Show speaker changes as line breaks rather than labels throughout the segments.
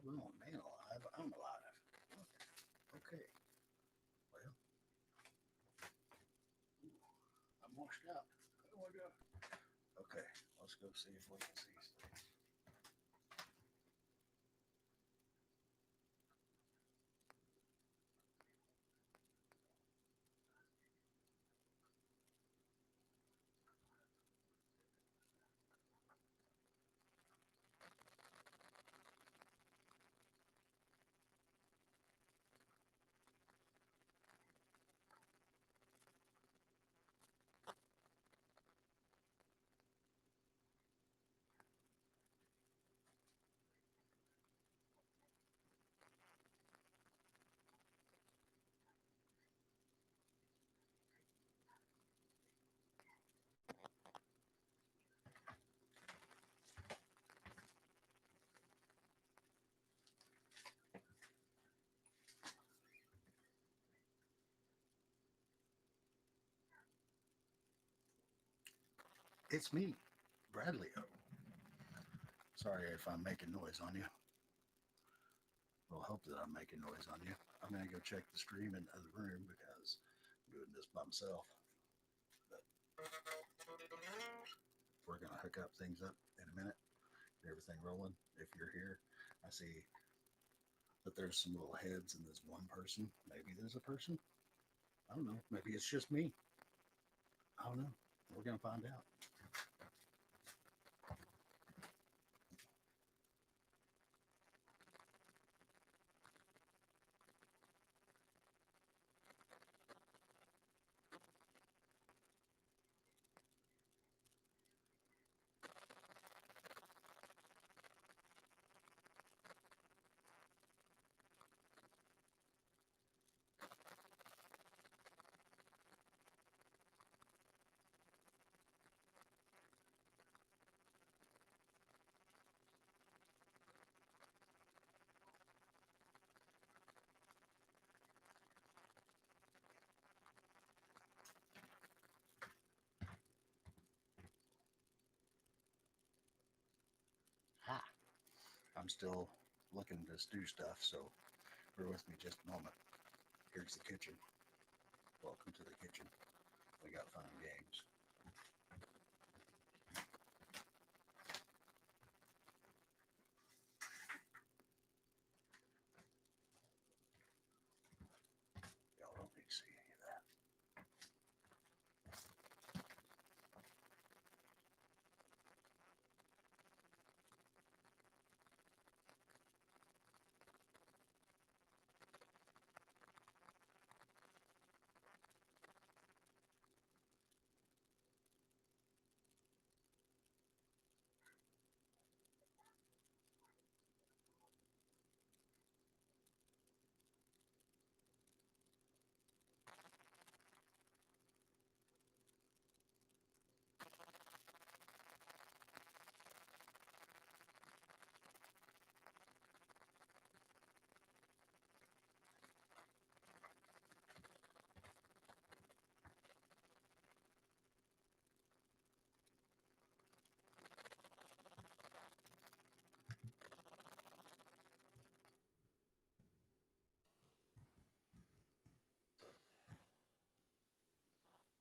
Well, man alive, I'm alive. Okay. Well, I'm washed out. Oh my god. Okay, let's go see if we can see stuff. It's me, Bradley. Oh, sorry if I'm making noise on you. Well, hope that I'm making noise on you. I'm gonna go check the stream in the other room because I'm doing this by myself. But we're gonna hook up things up in a minute. Get everything rolling. If you're here, I see that there's some little heads and there's one person. Maybe there's a person. I don't know. Maybe it's just me. I don't know. We're gonna find out. Ha! I'm still looking to do stuff, so bear with me just a moment. Here's the kitchen. Welcome to the kitchen. We got fun and games. Y'all don't need to see any of that.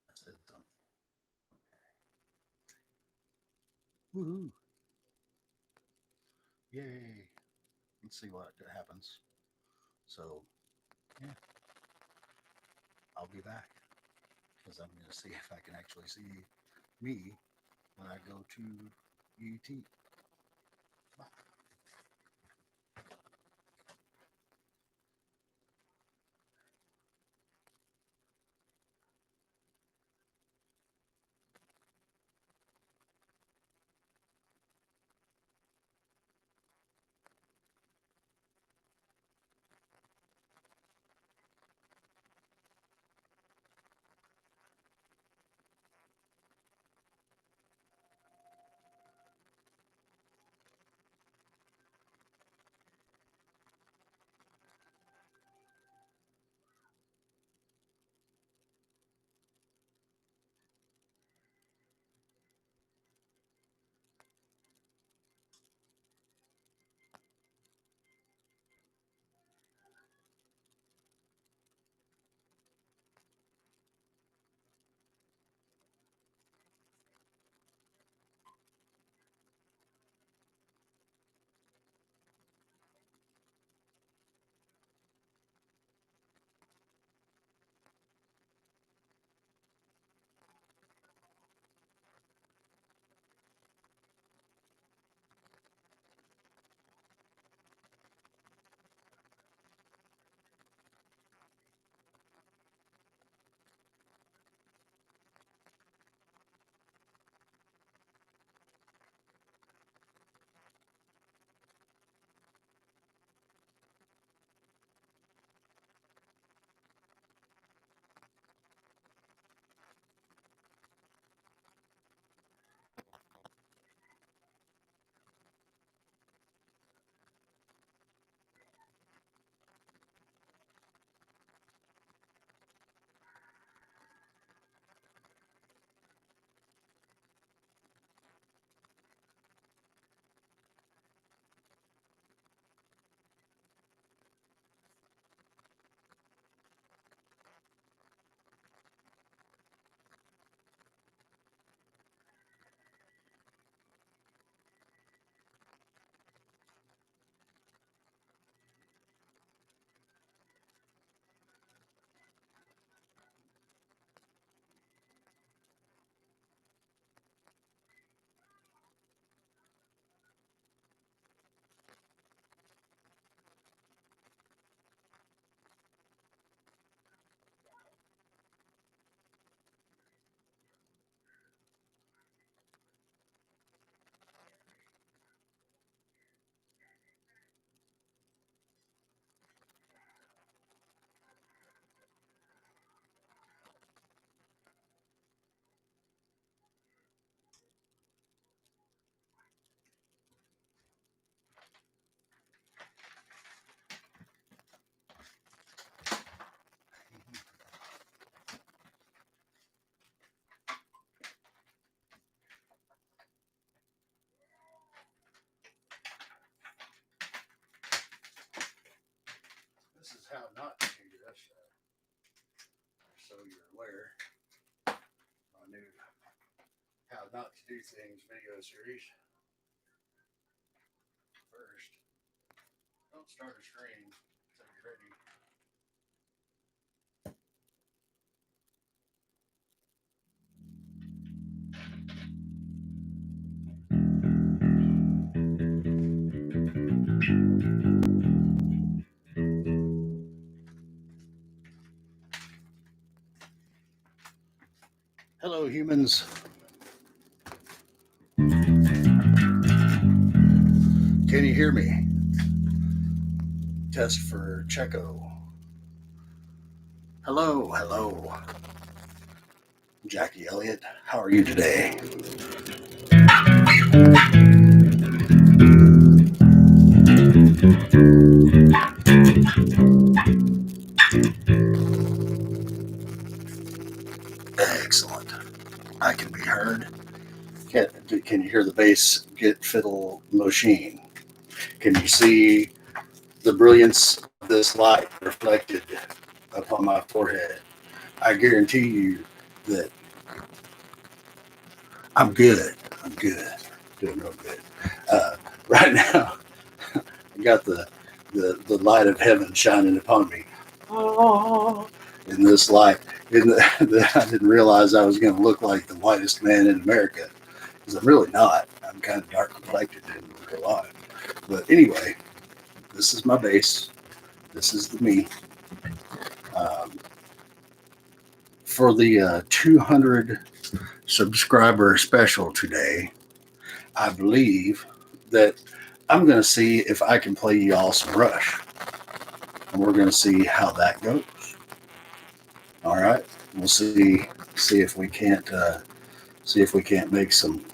I said something. Woohoo! Yay! Let's see what happens. So, yeah, I'll be back because I'm going to see if I can actually see me when I go to UT. Bye. here. My new How Not to Do Things video series. First, don't start a stream until you're ready. Hello, humans. Can you hear me? Test for Checo. Hello, hello. Jackie Elliott, how are you today? Excellent. I can be heard. Can you hear the bass get fiddle machine? Can you see the brilliance of this light reflected upon my forehead? I guarantee you that I'm good. I'm good. Doing real good. Right now, I got the light of heaven shining upon me. Oh, in this light. I didn't realize I was going to look like the whitest man in America, because I'm really not. I'm kind of dark complected in real life. But anyway, this is my base. This is the me. For the 200 subscriber special today, I believe that I'm going to see if I can play y'all some Rush. And we're going to see how that goes. All right. We'll see if we can't make some,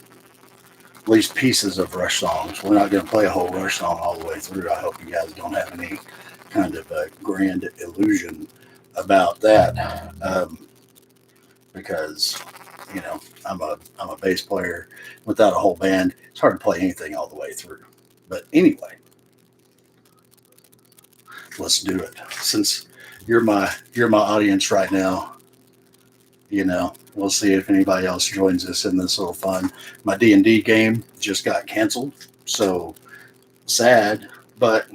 at least pieces of Rush songs. We're not going to play a whole Rush song all the way through. I hope you guys don't have any kind of a grand illusion about that. Because, you know, I'm a bass player. Without a whole band, it's hard to play anything all the way through. But anyway, let's do it. Since you're my audience right now, you know, we'll see if anybody else joins us in this little fun. My D&D game just got canceled, so sad, but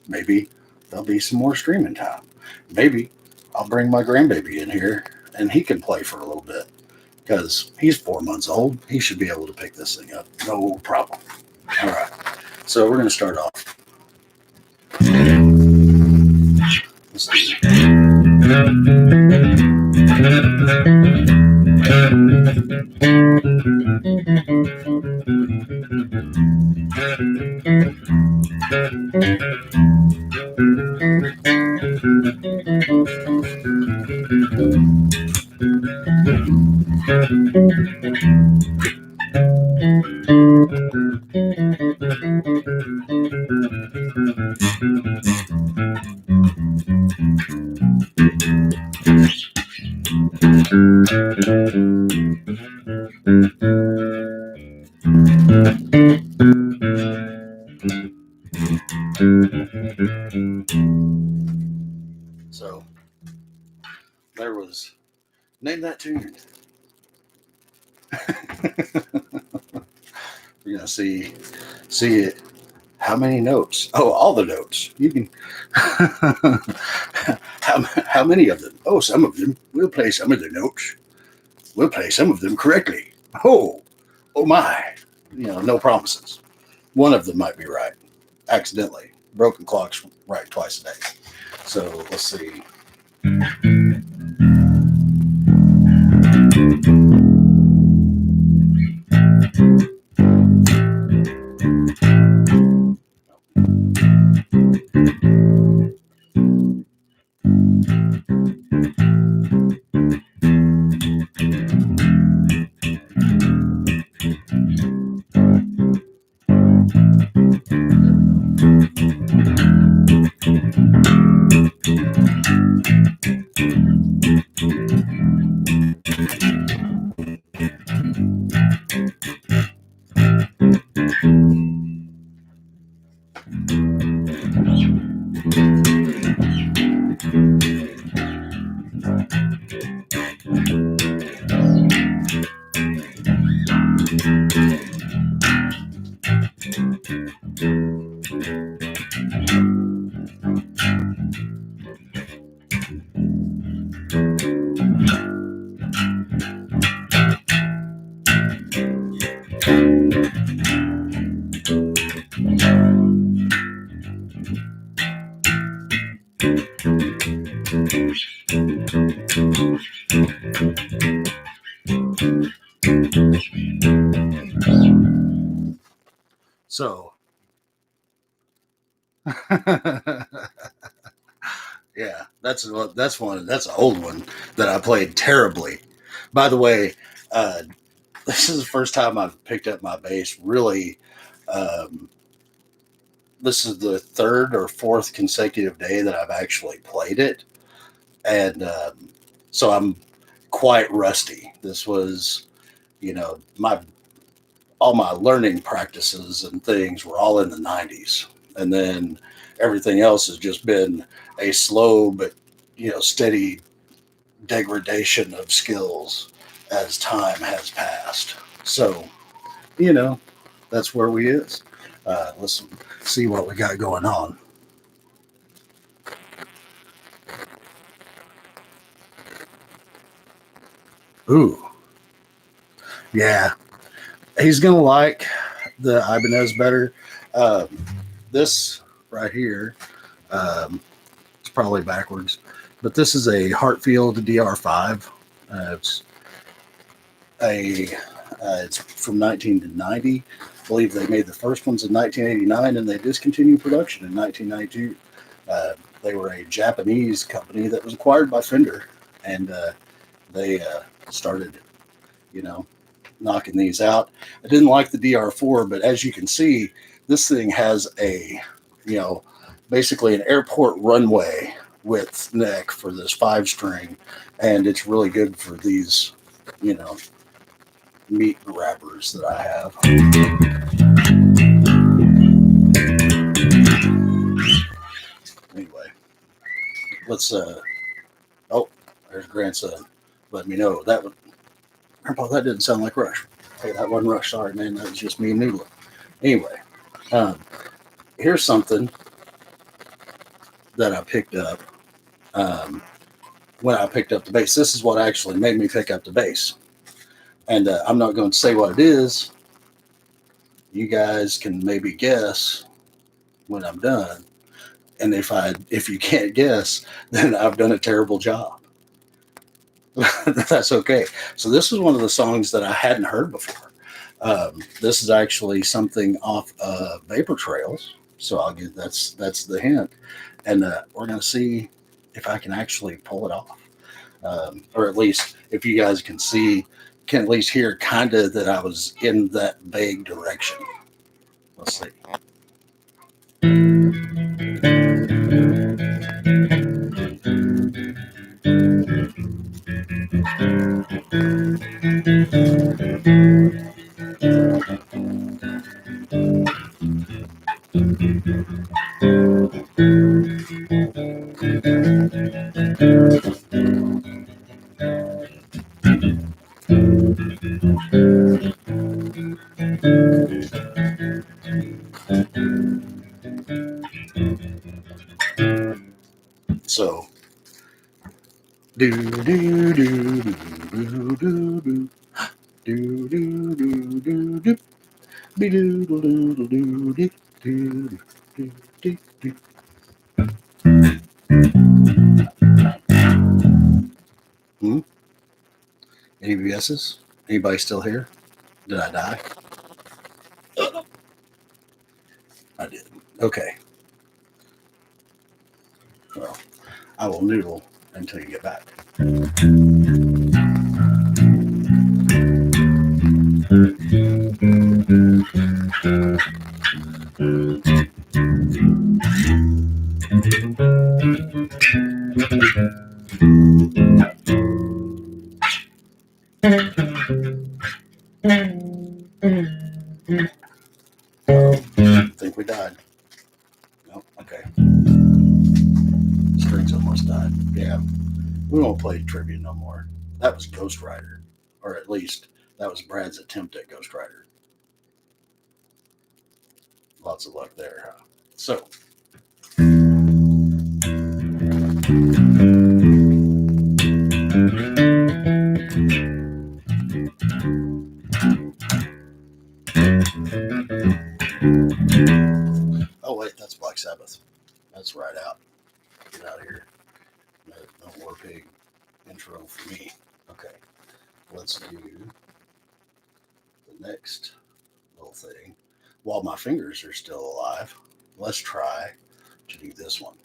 maybe there'll be some more streaming time. Maybe I'll bring my grandbaby in here and he can play for a little bit, because he's 4 months old. He should be able to pick this thing up. No problem. All right. So we're going to start off. Let's see. So there was, name that tune. We're gonna see it. How many notes? Oh, all the notes. You can. how many of them? Oh, some of them. We'll play some of the notes. We'll play some of them correctly. Oh my. You know, no promises. One of them might be right. Accidentally. Broken clock's right twice a day. So let's see. So, yeah, that's an old one that I played terribly. By the way, uh, this is the first time I've picked up my bass really. Um, this is the third or fourth consecutive day that I've actually played it, and so I'm quite rusty. This was, my all my learning practices and things were all in the 90s, and then everything else has just been a slow but steady degradation of skills as time has passed. So, you know, that's where we is. Let's see what we got going on. Ooh, yeah, he's gonna like the Ibanez better. Um, this right here, it's probably backwards, but this is a Hartfield DR5. It's a it's from 1990. I believe they made the first ones in 1989, and they discontinued production in 1992. They were a Japanese company that was acquired by Fender, and they started, you know, knocking these out. I didn't like the DR4, but as you can see, this thing has a, you know, basically an airport runway width neck for this 5 string, and it's really good for these, you know, meat grabbers that I have. Anyway, let's oh, there's grandson. Let me know that Grandpa, that didn't sound like Rush. Hey, that wasn't Rush. Sorry, man. That was just me and Noodle. Anyway, um, here's something that I picked up when I picked up the bass. This is what actually made me pick up the bass. And I'm not going to say what it is. You guys can maybe guess when I'm done. And if you can't guess, then I've done a terrible job. That's okay. So this is one of the songs that I hadn't heard before. This is actually something off Vapor Trails. So I'll get that's the hint, and we're gonna see if I can actually pull it off, or at least if you guys can at least hear kind of that I was in that vague direction. Let's see. So do do do do do do do do do do do do. Be do do do do do do do do do. Hmm? Any guesses? Anybody still here? Did I die? I did. Okay. Well, I will noodle until you get back. I think we died. No, okay. Strings almost died. Yeah, we won't play trivia no more. That was Ghost Rider, or at least that was Brad's attempt at Ghost Rider. Lots of luck there, huh? So, oh wait, that's Black Sabbath. That's right out. Get out of here. No, no War Pig intro for me. let's do the next little thing. While my fingers are still alive, let's try to do this one.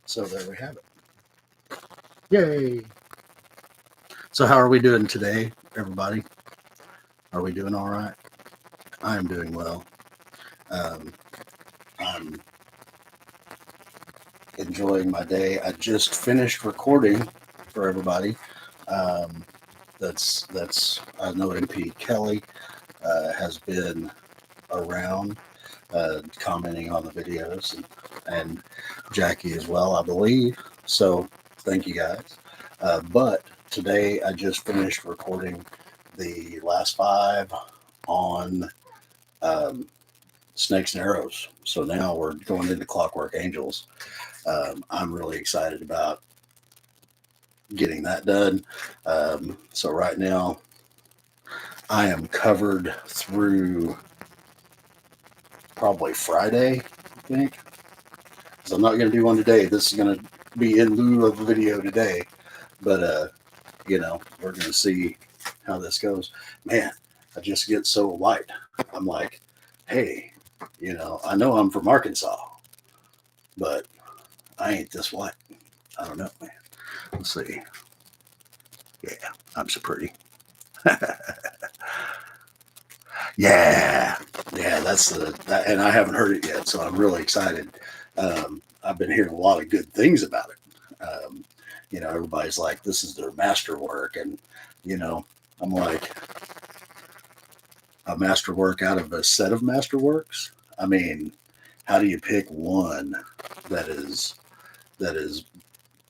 So there we have it. Yay! So how are we doing today, everybody? Are we doing all right? I am doing well. I'm enjoying my day. I just finished recording for everybody. That's I know MP Kelly has been around commenting on the videos and Jackie as well, I believe. So thank you guys. But today I just finished recording the last 5 on Snakes and Arrows. So now we're going into Clockwork Angels. I'm really excited about getting that done. So right now I am covered through probably Friday, I think. So I'm not going to do one today. This is going to be in lieu of a video today. But, you know, we're going to see how this goes. Man, I just get so white. I'm like, hey, you know, I know I'm from Arkansas, but I ain't this white. I don't know, man. Let's see. Yeah, I'm so pretty. Yeah, that's that, and I haven't heard it yet, so I'm really excited. I've been hearing a lot of good things about it. You know, everybody's like, this is their masterwork, and you know, I'm like, a masterwork out of a set of masterworks. I mean, how do you pick one that is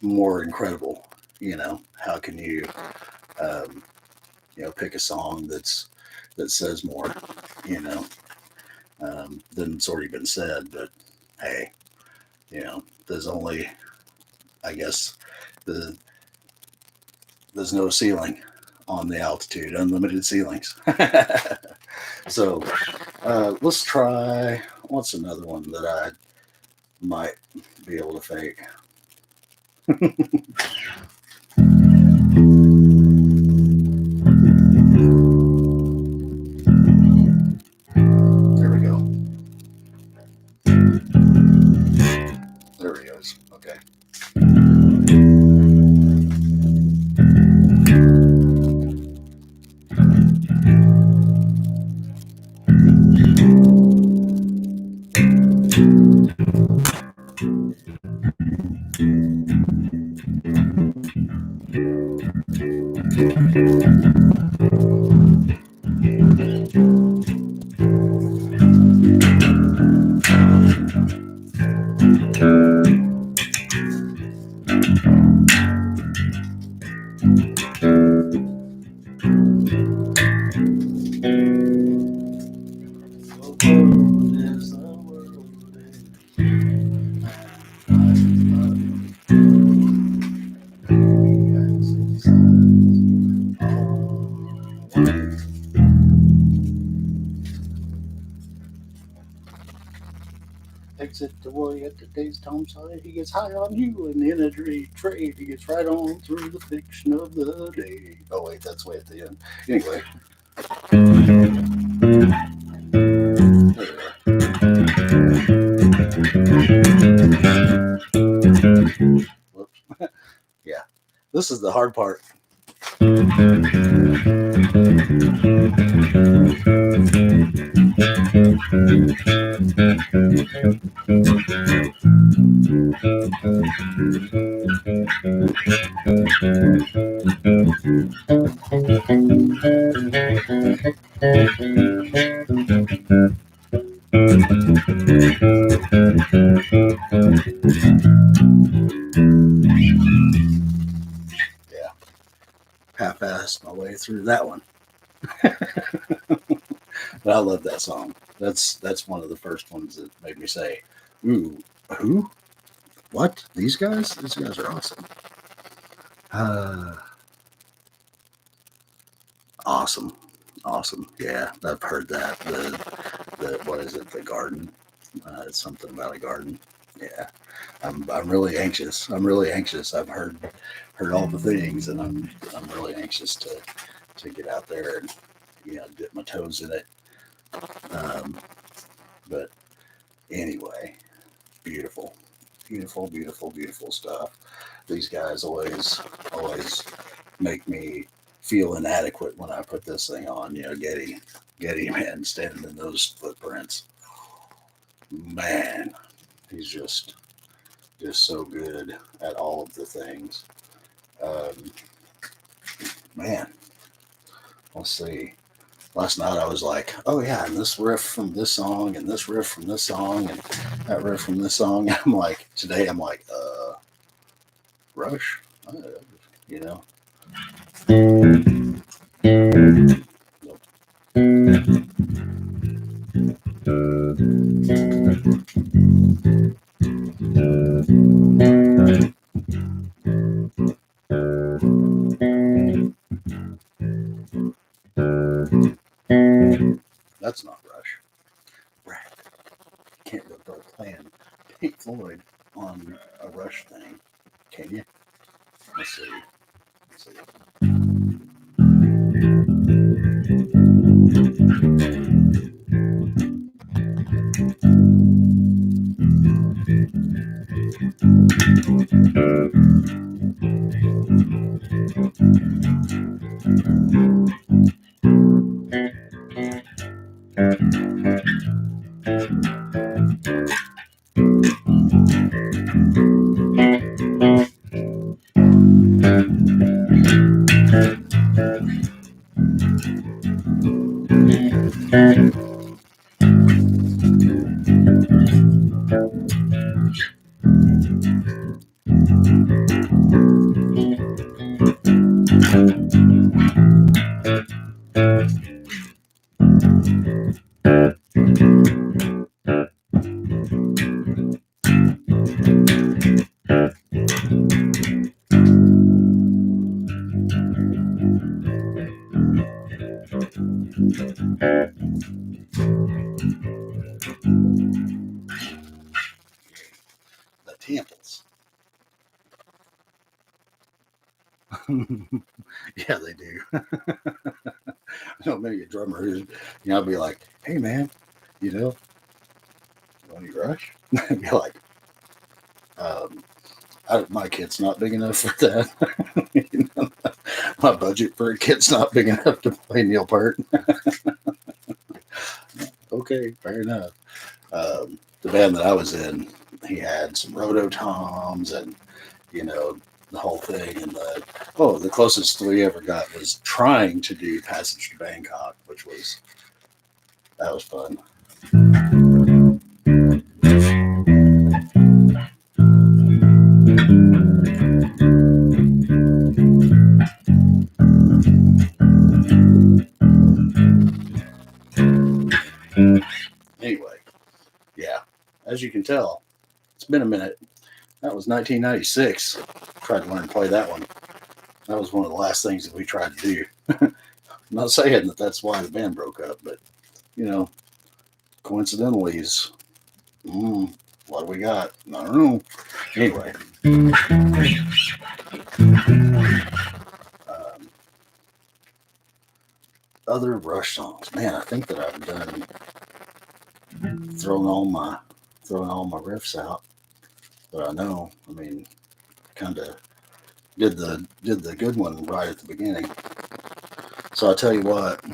more incredible? You know, how can you you know, pick a song that says more, you know, than it's already been said. But hey, you know, there's only, I guess, there's no ceiling on the altitude, unlimited ceilings. So let's try, what's another one that I might be able to fake? There we go. There he goes. Okay. boy at today's Tom Sawyer. He gets high on you, and in a trade, he gets right on through the fiction of the day. Oh, wait, that's way at the end. Anyway. Whoops. Yeah, this is the hard part. Yeah, half-assed my way through that one. But I love that song. That's one of the first ones that made me say, "Ooh, who? What? These guys? These guys are awesome." Awesome, awesome. Yeah, I've heard that. The what is it? The garden. It's something about a garden. Yeah, I'm really anxious. I'm really anxious. I've heard all the things, and I'm really anxious to get out there and dip my toes in it. But anyway, beautiful, beautiful, beautiful, beautiful stuff. These guys always make me feel inadequate when I put this thing on. Getty, man, standing in those footprints, man, he's just so good at all of the things. Man, let's see. Last night I was like, oh yeah, and this riff from this song, and this riff from this song, and that riff from this song. I'm like, today I'm like, Rush, you know. That's not Rush. Brad, you can't go playing Pink Floyd on a Rush thing, can you? Let's see. The Temples. Yeah, they do. I know maybe a drummer who's, I'll be like, hey man, you want any Rush? I'd be like, my kit's not big enough for that. My budget for a kit's not big enough to play Neil Peart. Okay, fair enough. The band that I was in, he had some rototoms and the whole thing. And the closest we ever got was trying to do Passage to Bangkok, that was fun. Anyway, yeah, as you can tell, it's been a minute. That was 1996. Tried to learn to play that one. That was one of the last things that we tried to do. I'm not saying that that's why the band broke up, but coincidentally, we What do we got? I don't know. Anyway, other Rush songs. Man, I think that I've done thrown all my riffs out. But I know, I mean, kind of did the good one right at the beginning. So I'll tell you what,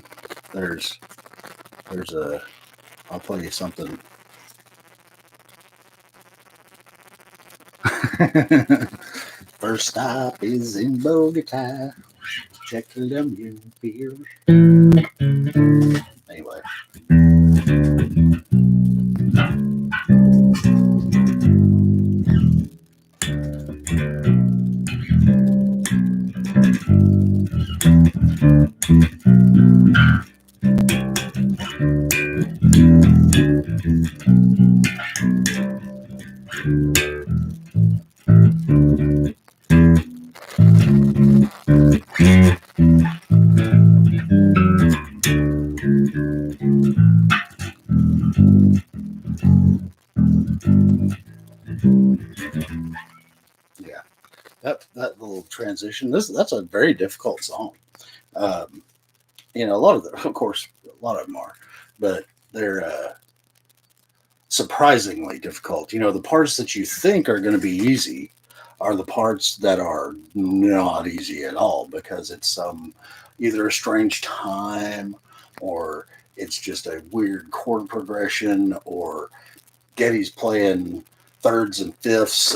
there's a I'll play you something. First stop is in Bogota. Check them beers. Anyway. Yeah, that little transition. That's a very difficult song. Um, a lot of them, of course, a lot of them are, but they're surprisingly difficult. The parts that you think are going to be easy are the parts that are not easy at all because it's either a strange time or it's just a weird chord progression or Getty's playing thirds and fifths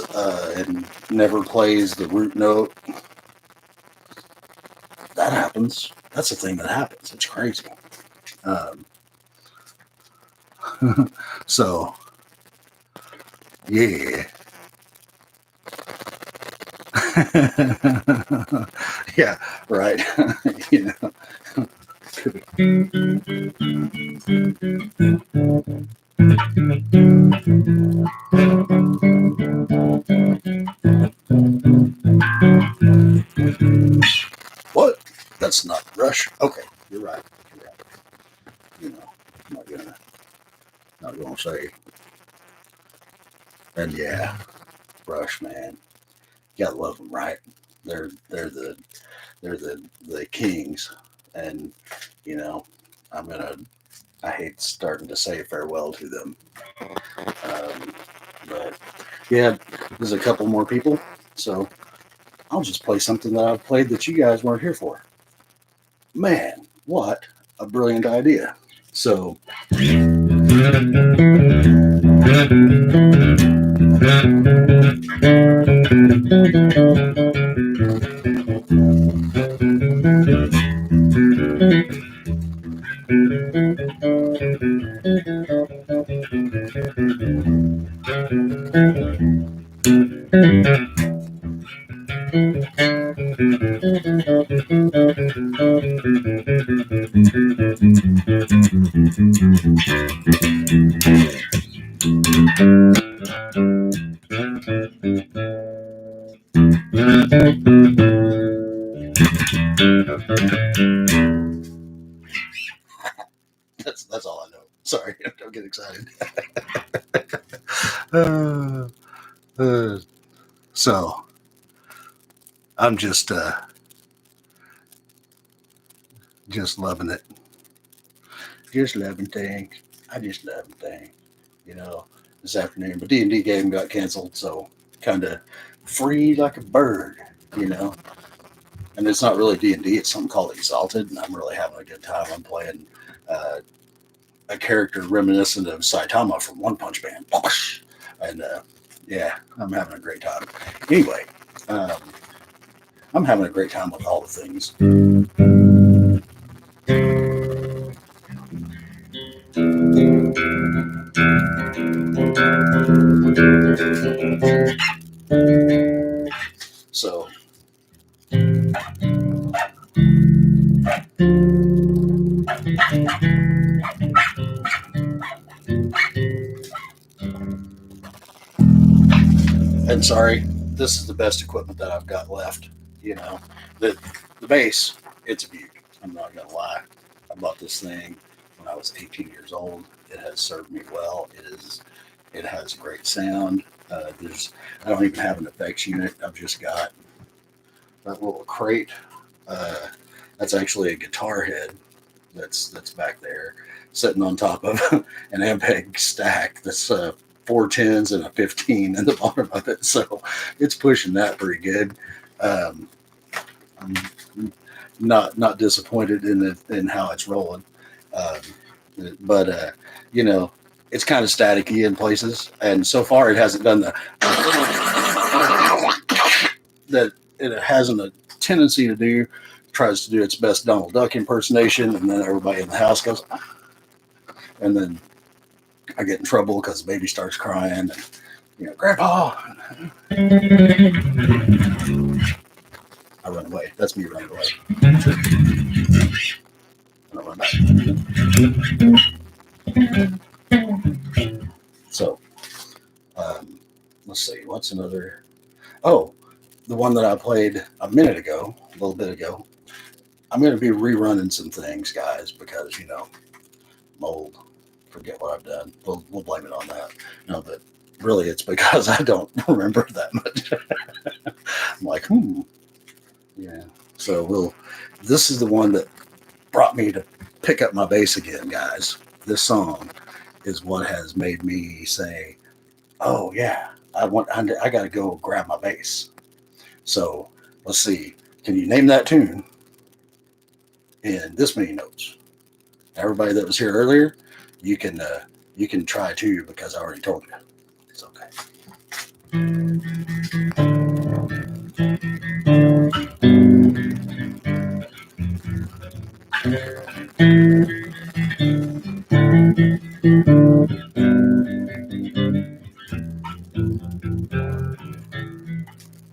and never plays the root note. That happens. That's the thing that happens. It's crazy. So, yeah. Yeah, right. you know. What? That's not Rush. Okay, you're right. You're right. I'm not gonna say. And yeah, Rush, man, you gotta love them, right? They're the kings, and you know, I'm gonna. I hate starting to say farewell to them, but yeah, there's a couple more people, so I'll just play something that I've played that you guys weren't here for. Man, what a brilliant idea! So. That's all I know. Sorry, don't get excited. So I'm just loving it. Just loving things. I just love things. You know, this afternoon, but D&D game got canceled, so kind of free like a bird. You know, and it's not really D&D. It's something called Exalted, and I'm really having a good time. I'm playing a character reminiscent of Saitama from One Punch Man. And yeah, I'm having a great time. Anyway, um, I'm having a great time with all the things. So, and sorry, this is the best equipment that I've got left. You know, the bass, it's a beaut. I'm not gonna lie. I bought this thing when I was 18 years old. It has served me well. It is It has great sound. I don't even have an effects unit. I've just got that little crate. Uh, that's actually a guitar head that's back there, sitting on top of an Ampeg stack that's 410s and a 15 in the bottom of it. So it's pushing that pretty good. Um, I'm not disappointed in how it's rolling. But you know, it's kind of staticky in places, and so far it hasn't done the that it hasn't a tendency to do. Tries to do its best Donald Duck impersonation, and then everybody in the house goes, "Ah," and then I get in trouble because the baby starts crying, and Grandpa, I run away. That's me running away. And I run back. So, let's see. What's another? Oh, the one that I played a minute ago, a little bit ago. I'm going to be rerunning some things, guys, because mold. Forget what I've done. We'll blame it on that. No, but really, it's because I don't remember that much. I'm like, yeah. So this is the one that brought me to pick up my bass again, guys. This song is what has made me say, "Oh yeah, I got to go grab my bass." So let's see. Can you name that tune in this many notes? Everybody that was here earlier, you can try too, because I already told you. It's okay.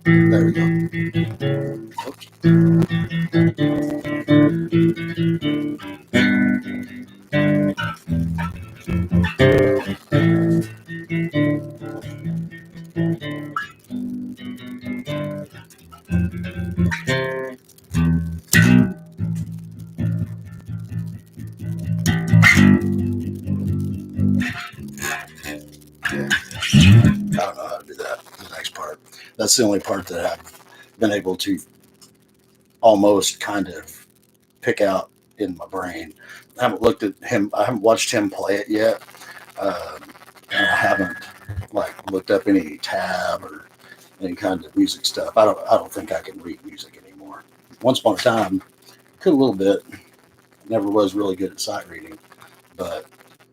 There we go. Oops. I don't know how to do that. The next part. That's the only part that I've been able to almost kind of pick out in my brain. I haven't looked at him. I haven't watched him play it yet. And I haven't looked up any tab or any kind of music stuff. I don't think I can read music anymore. Once upon a time, could a little bit. Never was really good at sight reading. But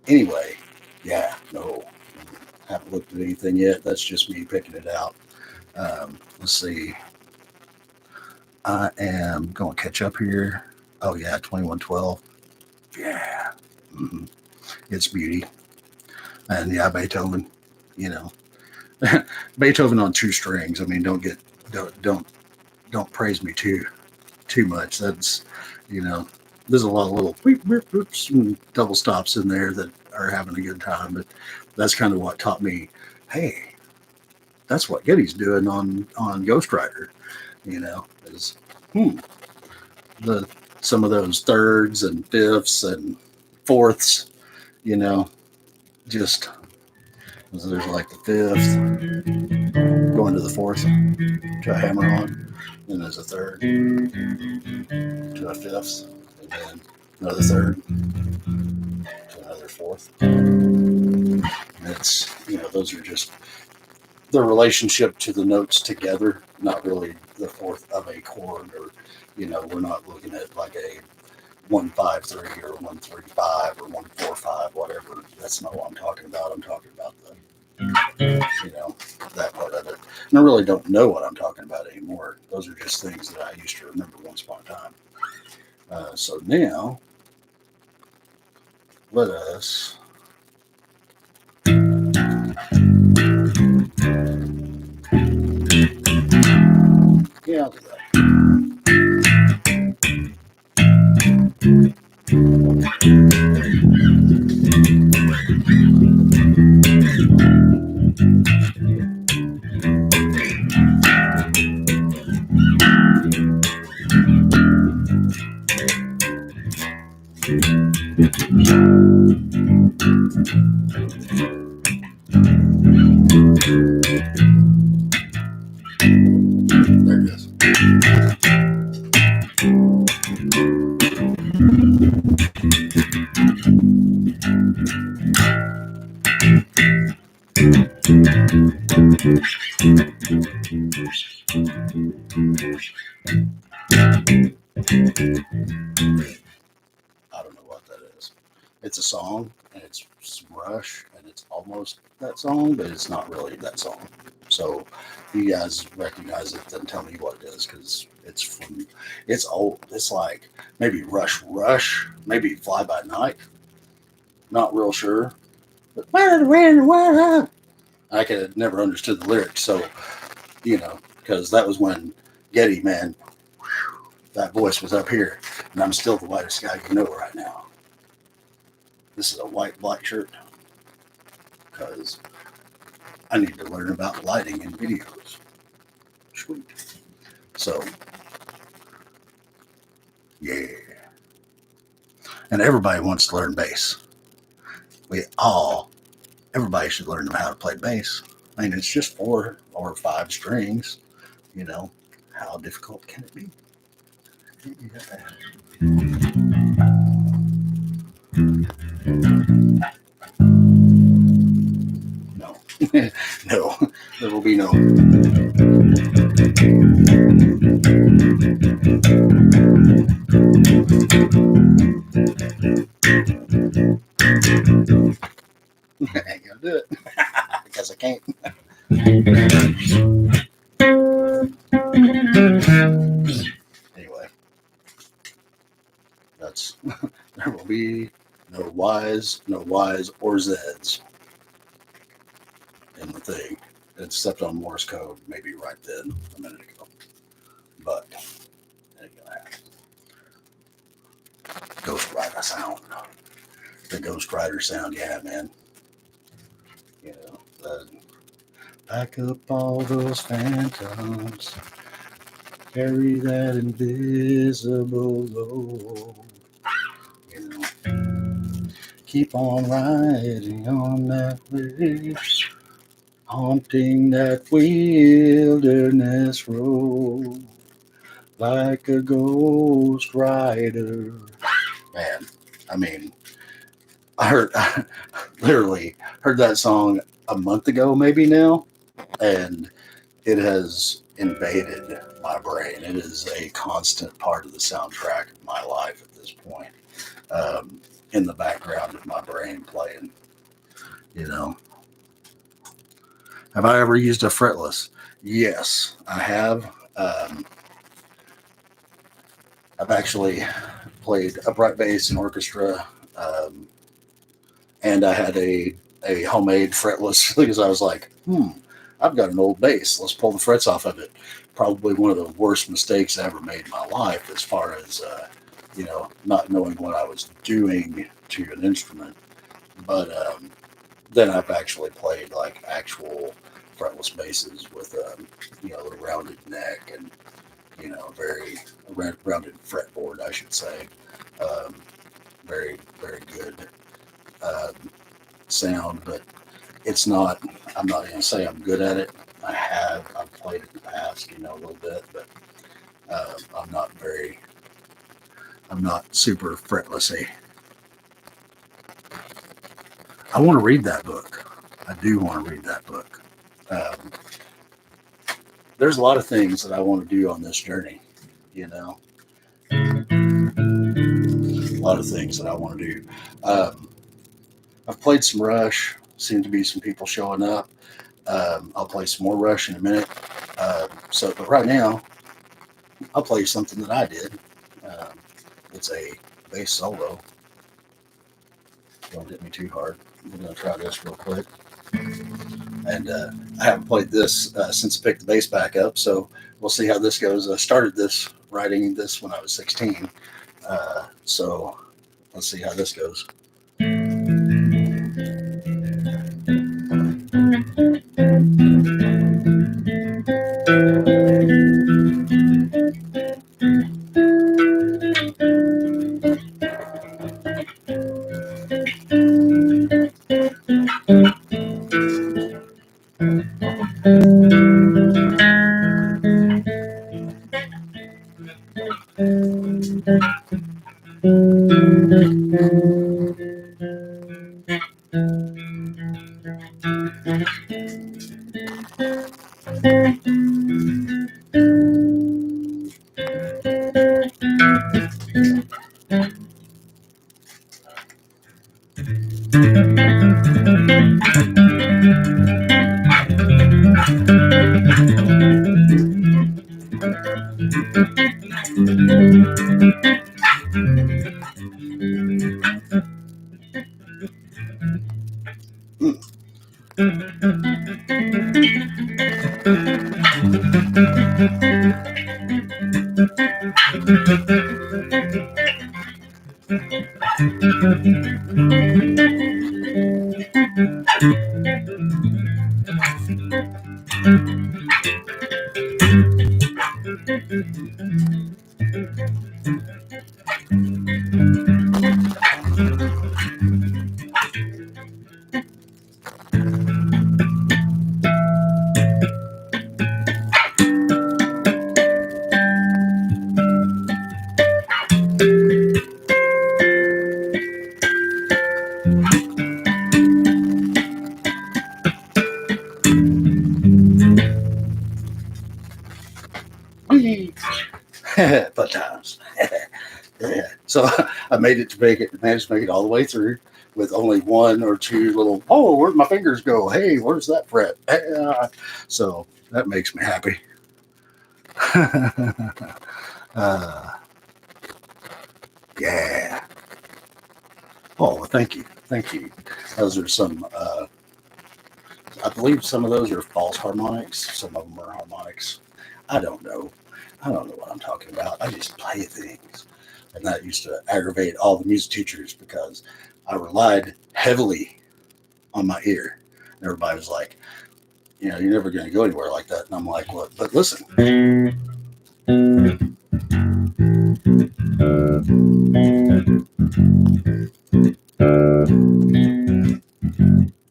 anyway, yeah, no, haven't looked at anything yet. That's just me picking it out. Let's see. I am going to catch up here. Oh yeah, 2112. Yeah, mm-hmm. It's beauty. And yeah, Beethoven. Beethoven on two strings. I mean, don't praise me too much. That's there's a lot of little beep, beep, beeps and double stops in there that are having a good time. But that's kind of what taught me. Hey, that's what Getty's doing on Ghost Rider. Is some of those thirds and fifths and fourths. Just there's like the fifth going to the fourth to a hammer on, then there's a third to a fifth, and then another third to another fourth. And it's those are just the relationship to the notes together, not really the fourth of a chord, or we're not looking at like a 1-5-3 or 1-3-5 or 1-4-5, whatever. That's not what I'm talking about. I'm talking about that part of it. And I really don't know what I'm talking about anymore. Those are just things that I used to remember once upon a time. So now, let us. Yeah, I'll do that. I don't know what that is. It's a song, and it's some Rush, and it's almost that song, but it's not really that song. So, if you guys recognize it, then tell me what it is, because it's old. It's like maybe Rush Rush, maybe Fly By Night. Not real sure. But I could never understood the lyrics, so because that was when Getty, man, that voice was up here, and I'm still the whitest guy you know right now. This is a white black shirt because I need to learn about lighting in videos. Sweet. So, yeah. And everybody wants to learn bass. Everybody should learn how to play bass. I mean, it's just 4 or 5 strings. You know, how difficult can it be? No, no, there will be no. I ain't gonna do it because I can't. Anyway, that's there will be no Y's or Z's in the thing, except on Morse code, maybe right then a minute ago. But ain't gonna happen. Ghost Rider sound, the Ghost Rider sound, yeah, man. You know, pack up all those phantoms, carry that invisible load. You know, keep on riding on that way, haunting that wilderness road like a ghost rider. Man, I mean, I literally heard that song a month ago, maybe now, and it has invaded my brain. It is a constant part of the soundtrack of my life at this point, in the background of my brain playing. You know, have I ever used a fretless? Yes, I have. Um, I've actually played upright bass in orchestra, um, and I had a homemade fretless because I was like, I've got an old bass. Let's pull the frets off of it. Probably one of the worst mistakes I ever made in my life, as far as not knowing what I was doing to an instrument. But then I've actually played like actual fretless basses with a rounded neck and very rounded fretboard, I should say. Um, very very good um, sound, but it's not. I'm not going to say I'm good at it. I've played it in the past, a little bit, but I'm not very. I'm not super fretlessy. I want to read that book. I do want to read that book. Um, there's a lot of things that I want to do on this journey. You know, a lot of things that I want to do. Um, I've played some Rush. Seem to be some people showing up. I'll play some more Rush in a minute. But right now, I'll play something that I did. Um, it's a bass solo. Don't hit me too hard. I'm going to try this real quick. And I haven't played this since I picked the bass back up, so we'll see how this goes. I started writing this when I was 16. So let's see how this goes. Fun times. Yeah. So I managed to make it all the way through with only one or two little. Oh, where'd my fingers go? Hey, where's that fret? So that makes me happy. uh, yeah. Oh, well, thank you, thank you. Those are some. I believe some of those are false harmonics. Some of them are harmonics. I don't know. I don't know what I'm talking about. I just play things. And that used to aggravate all the music teachers because I relied heavily on my ear. And everybody was like, you know, you're never going to go anywhere like that. And I'm like, what? But listen.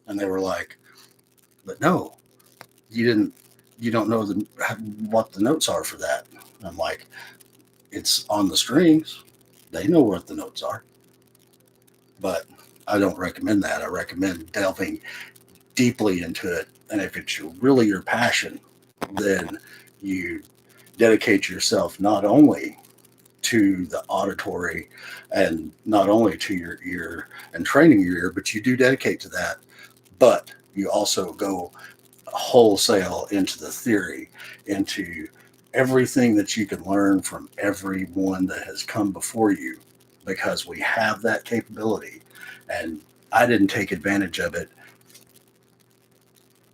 And they were like, but no, you don't know what the notes are for that. And I'm like, it's on the strings. They know what the notes are. But I don't recommend that. I recommend delving deeply into it. And if it's really your passion, then you dedicate yourself not only to the auditory and not only to your ear and training your ear, but you do dedicate to that. But you also go wholesale into the theory, into everything that you can learn from everyone that has come before you, because we have that capability. And I didn't take advantage of it.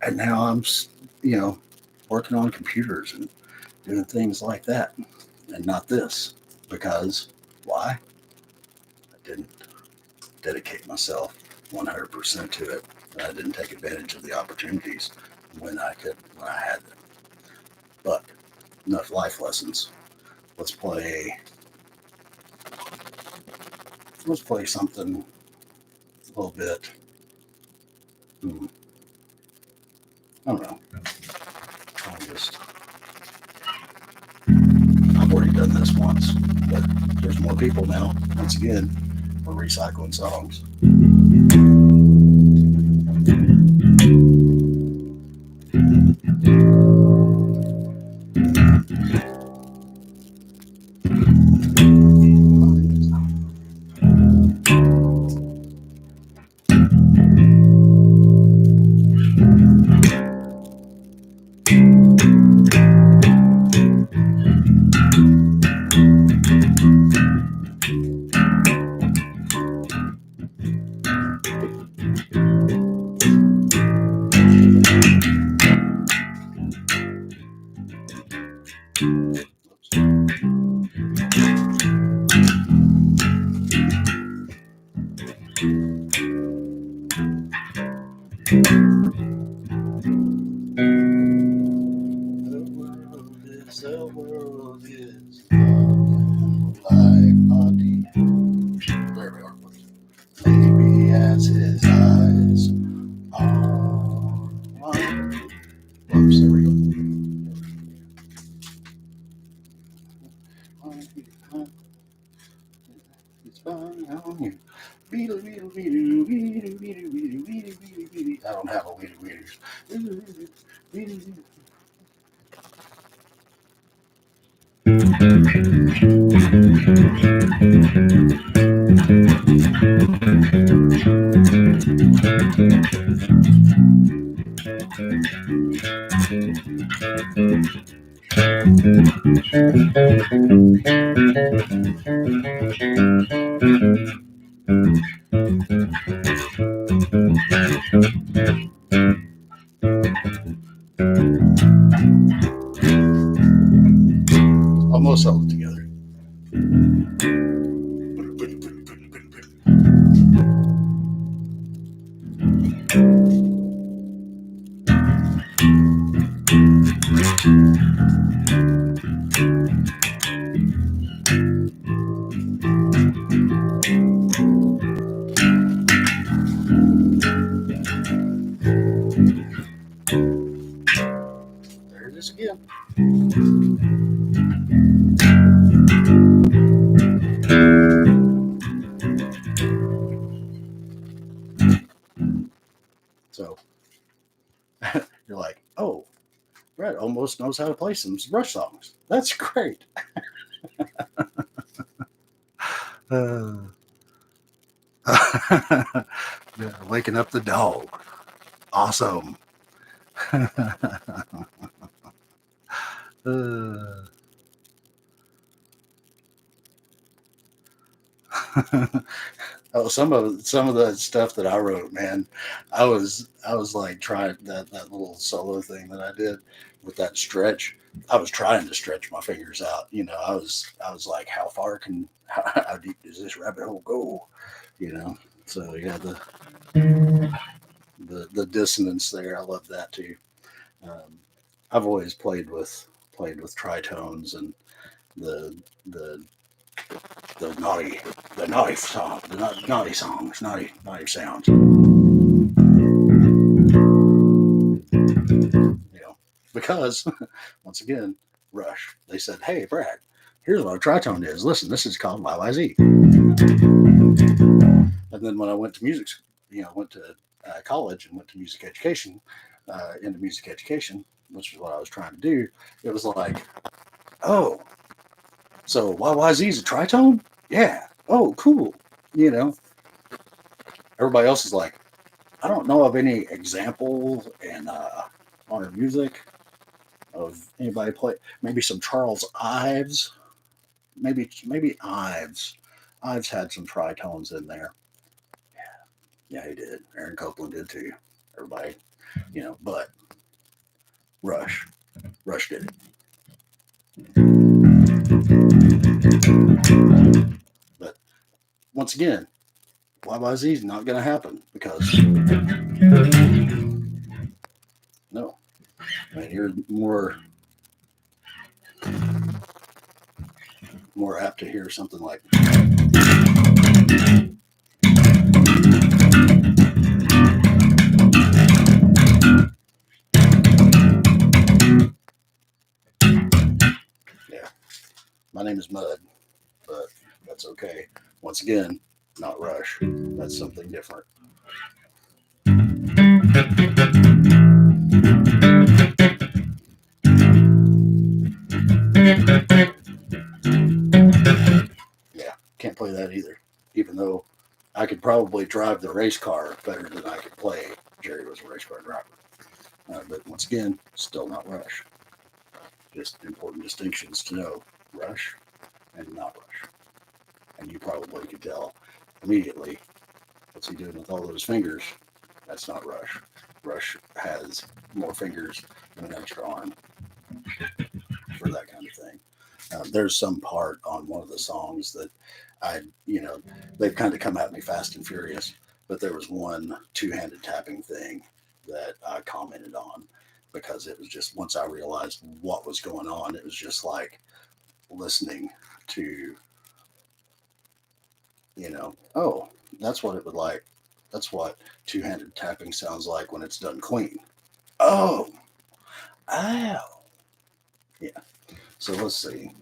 And now I'm, you know, working on computers and doing things like that and not this. Because why? I didn't dedicate myself 100% to it. And I didn't take advantage of the opportunities when I had them. But enough life lessons. Let's play something a little bit. I don't know. I've already done this once, but there's more people now. Once again, we're recycling songs. I don't have a weedy. Almost held it together. There it is again. So you're like, oh, Brett almost knows how to play some Rush songs. That's great. Uh, yeah, waking up the dog. Awesome. uh, oh, some of the stuff that I wrote, man, I was like trying that little solo thing that I did with that stretch. I was trying to stretch my fingers out. I was like, how far can how deep does this rabbit hole go? You know. So yeah, the dissonance there, I love that too. Um, I've always played with tritones and the the the naughty song, the naughty songs, naughty sounds. Because once again, Rush. They said, "Hey, Brad, here's what a tritone is. Listen, this is called YYZ." And then when I went to music, went to college and went to music education, into music education, which is what I was trying to do. It was like, oh, so YYZ is a tritone? Yeah. Oh, cool. You know, everybody else is like, I don't know of any examples in modern music of anybody play. Maybe some Charles Ives. Maybe Ives. Ives had some tritones in there. Yeah, he did. Aaron Copland did too. Everybody, but Rush. Rush did it. But once again, YYZ is not going to happen because no. I mean, you're more apt to hear something like yeah. My name is Mud, but that's okay. Once again, not Rush. That's something different. Yeah, can't play that either. Even though I could probably drive the race car better than I could play. Jerry was a race car driver. But once again, still not Rush. Just important distinctions to know: Rush and not Rush. And you probably could tell immediately, what's he doing with all those fingers? That's not Rush. Rush has more fingers and an extra arm for that kind of thing. There's some part on one of the songs that I, they've kind of come at me fast and furious, but there was one two-handed tapping thing that I commented on because it was just once I realized what was going on, it was just like listening to, oh, that's what it would like. That's what two-handed tapping sounds like when it's done clean. Oh, ow. Yeah. So let's see.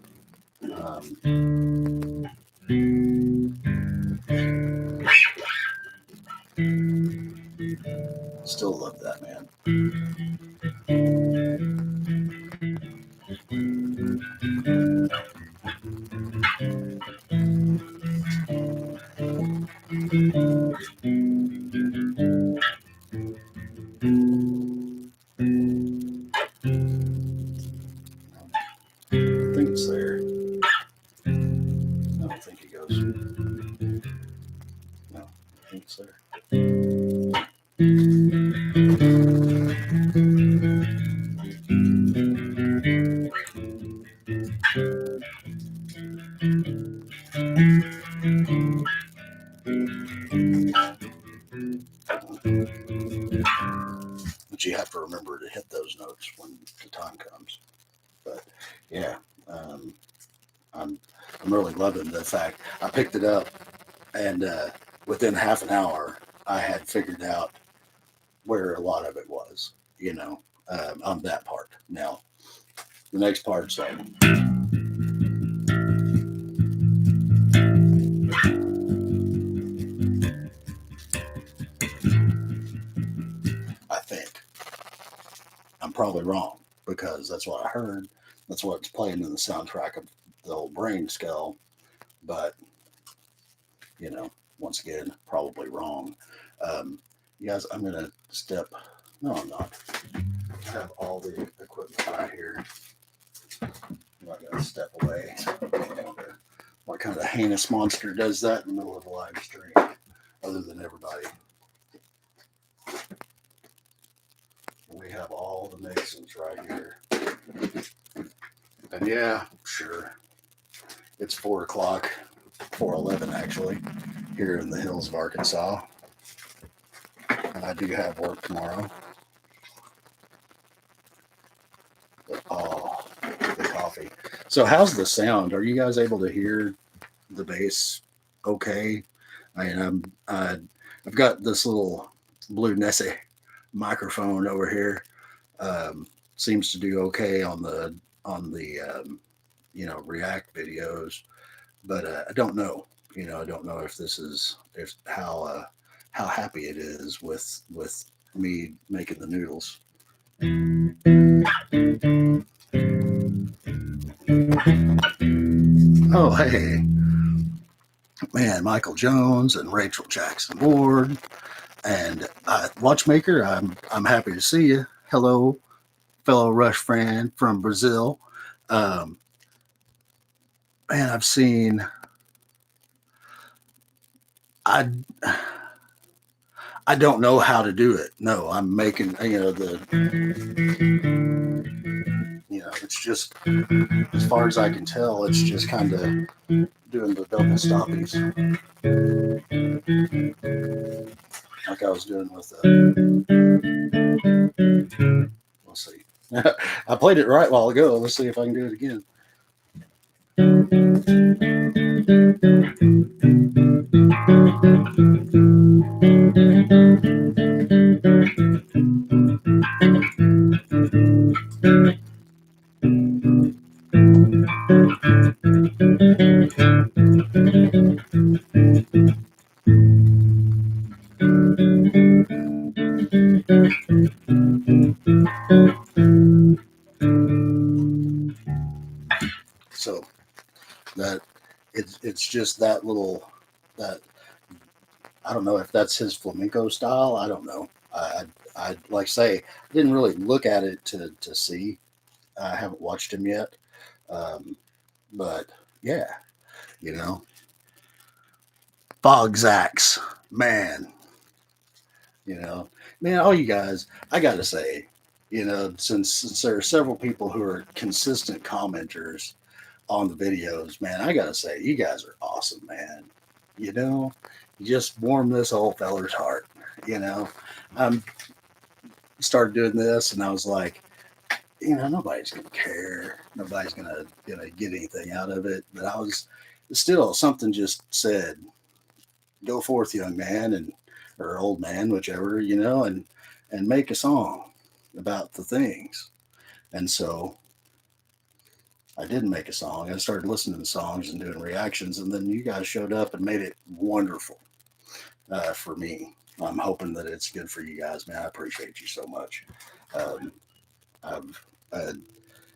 Still love that, man. I think it's there. goes. No, I think it's there. But you have to remember to hit those notes when the time comes. But yeah, um, I'm really loving the fact I picked it up, and within half an hour, I had figured out where a lot of it was. You know, on that part. Now, the next part's like, I think I'm probably wrong because that's what I heard. That's what's playing in the soundtrack of the old Brain Skull. But you know, once again, probably wrong. Um, you guys, I'm gonna step. No, I'm not. I have all the equipment right here. I'm not gonna step away. What kind of heinous monster does that in the middle of a live stream, other than everybody? We have all the mixins right here. And yeah, sure. It's 4 o'clock, 4:11 actually, here in the hills of Arkansas. And I do have work tomorrow. But, oh, the coffee. So how's the sound? Are you guys able to hear the bass okay? I mean, I've got this little Blue Nessie microphone over here. Seems to do okay on the React videos, but I don't know. I don't know if this is if how happy it is with me making the noodles. Oh, hey, man, Michael Jones and Rachel Jackson Ward and Watchmaker. I'm happy to see you. Hello, fellow Rush fan from Brazil. Um, man, I've seen. I don't know how to do it. No, I'm making it's just as far as I can tell, it's just kind of doing the double stoppies like I was doing with let's see. I played it right a while ago. Let's see if I can do it again. So that it's just that little that I don't know if that's his flamenco style. I don't know. I like say I didn't really look at it to see. I haven't watched him yet, but yeah, you know, Fogzax, man, man, all you guys, I gotta say, since there are several people who are consistent commenters on the videos, man, I gotta say, you guys are awesome, man. You just warm this old feller's heart. I started doing this, and I was like, nobody's gonna care. Nobody's gonna get anything out of it. But I was still something just said, "Go forth, young man," and or old man, whichever, and make a song about the things. And so I did make a song. I started listening to songs and doing reactions, and then you guys showed up and made it wonderful for me. I'm hoping that it's good for you guys, man. I appreciate you so much. I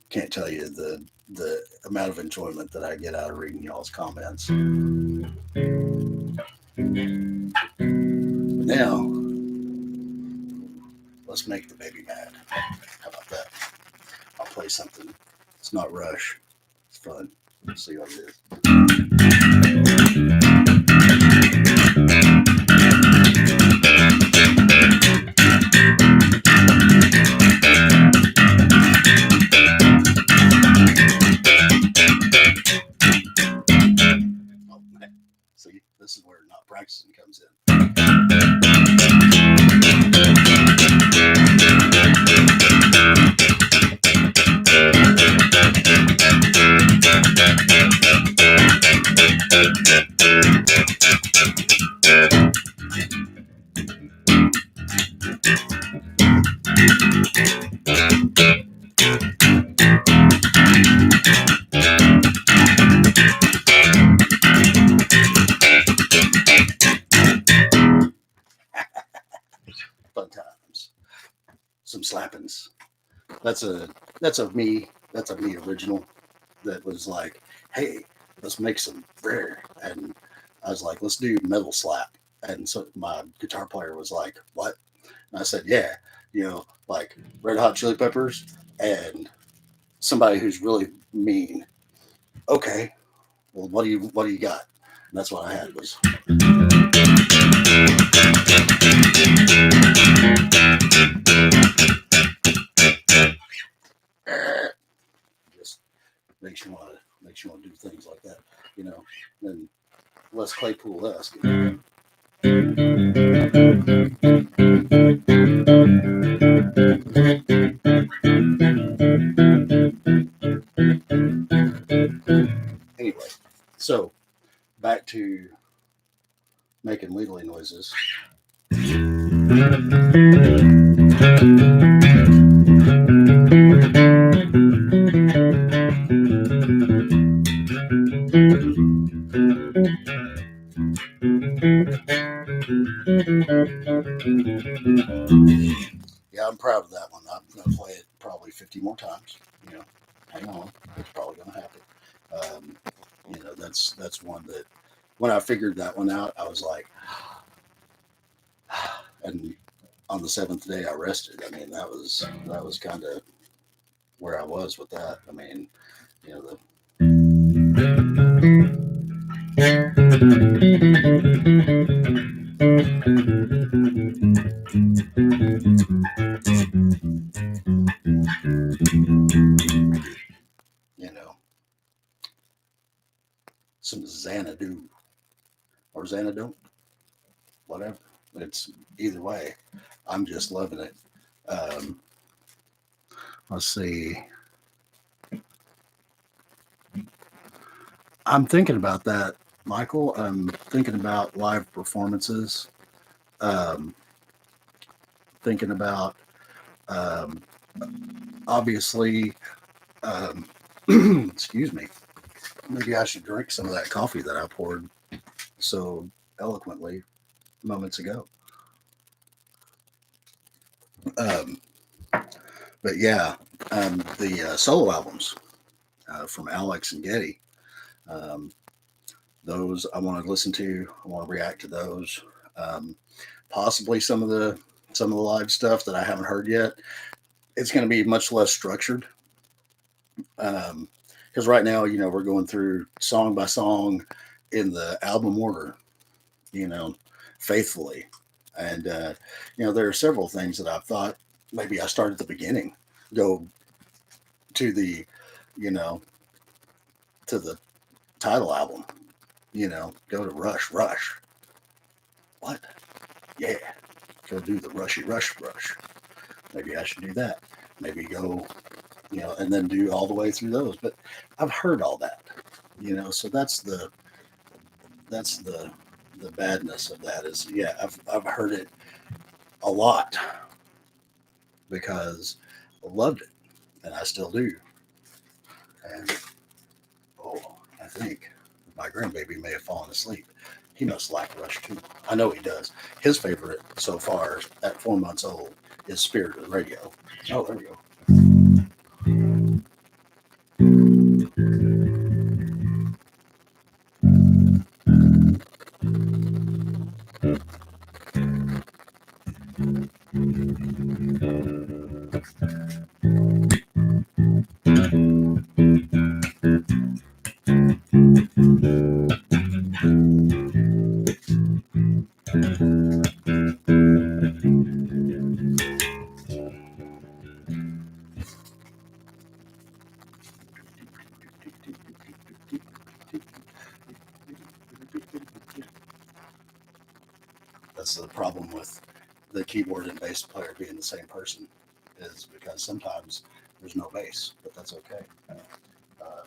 can't tell you the amount of enjoyment that I get out of reading y'all's comments. Now, let's make the baby mad. How about that? I'll play something. It's not Rush. It's fun. Let's see what it is. Saxon comes in. Fun times. Some slappings. That's a that's a me original that was like, hey, let's make some rare. And I was like, let's do metal slap. And so my guitar player was like, what? And I said, yeah, like Red Hot Chili Peppers and somebody who's really mean. Okay, well, what do you got? And that's what I had was just makes you want to do things like that, And Les Claypool esque. Anyway, so back to making wiggly noises. Yeah, I'm proud of that one. I'm going to play it probably 50 more times. Hang on, it's probably going to happen. That's one that when I figured that one out, I was like, and on the seventh day I rested. I mean, that was kind of where I was with that. I mean, the some Xanadu or Xanadu, whatever. It's either way. I'm just loving it. Let's see. I'm thinking about that, Michael. I'm thinking about live performances. Thinking about obviously. Excuse me. Maybe I should drink some of that coffee that I poured so eloquently moments ago. But yeah, the solo albums from Alex and Getty. Those I want to listen to. I want to react to those. Possibly some of the live stuff that I haven't heard yet. It's going to be much less structured. Because right now, we're going through song by song in the album order, faithfully. And, there are several things that I've thought maybe I start at the beginning, go to the, to the title album, go to Rush. What? Yeah. Go do the Rush. Maybe I should do that. Maybe go, and then do all the way through those. But I've heard all that, so that's the badness of that is, yeah, I've heard it a lot because I loved it and I still do. And I think my grandbaby may have fallen asleep. He must like Rush too. I know he does. His favorite so far at 4 months old is Spirit of the Radio. Oh, there we go. that's the problem with the keyboard and bass player being the same person, is because sometimes there's no bass, but that's okay. Um,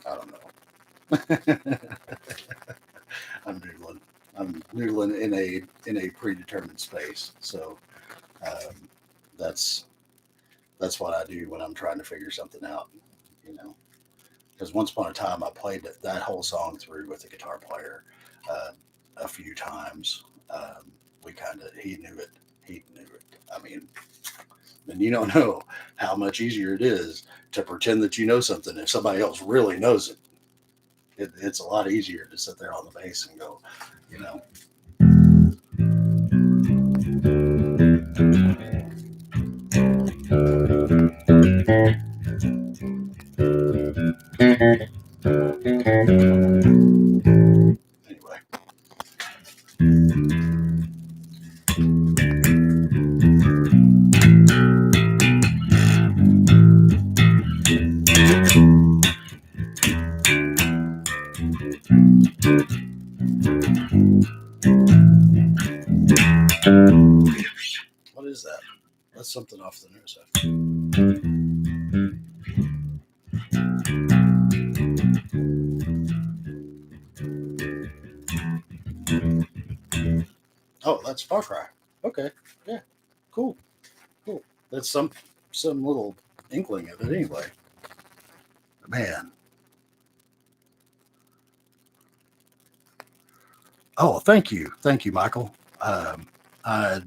I don't know. I'm noodling. I'm noodling in a predetermined space. So um, that's that's what I do when I'm trying to figure something out. You know, because once upon a time I played that whole song through with the guitar player a few times. We kind of he knew it. He knew it. I mean, and you don't know how much easier it is to pretend that you know something if somebody else really knows it. It's a lot easier to sit there on the bass and go, you know. Anyway, what is that? That's something off the news. Oh, that's Far Cry. Okay, yeah, cool, cool. That's some little inkling of it anyway. Man. Oh, thank you, Michael. I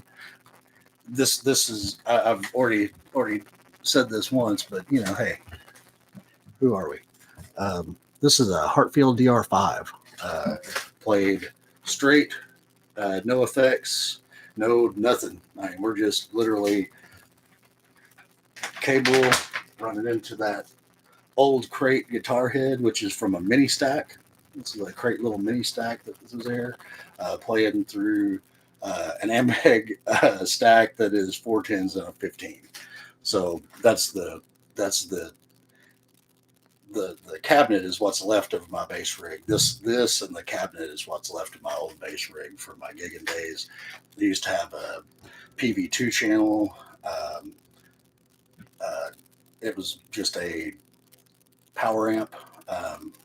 this is I've already said this once, but you know, hey, who are we? This is a Hartfield DR5, played straight, no effects, no nothing. I mean, we're just literally cable running into that old crate guitar head, which is from a mini stack. This is a crate little mini stack that was there, playing through an Ambeg stack that is 410s and a 15. So that's the cabinet is what's left of my bass rig. This and the cabinet is what's left of my old bass rig from my gigging days. I used to have a PV2 channel. Uh, it was just a power amp.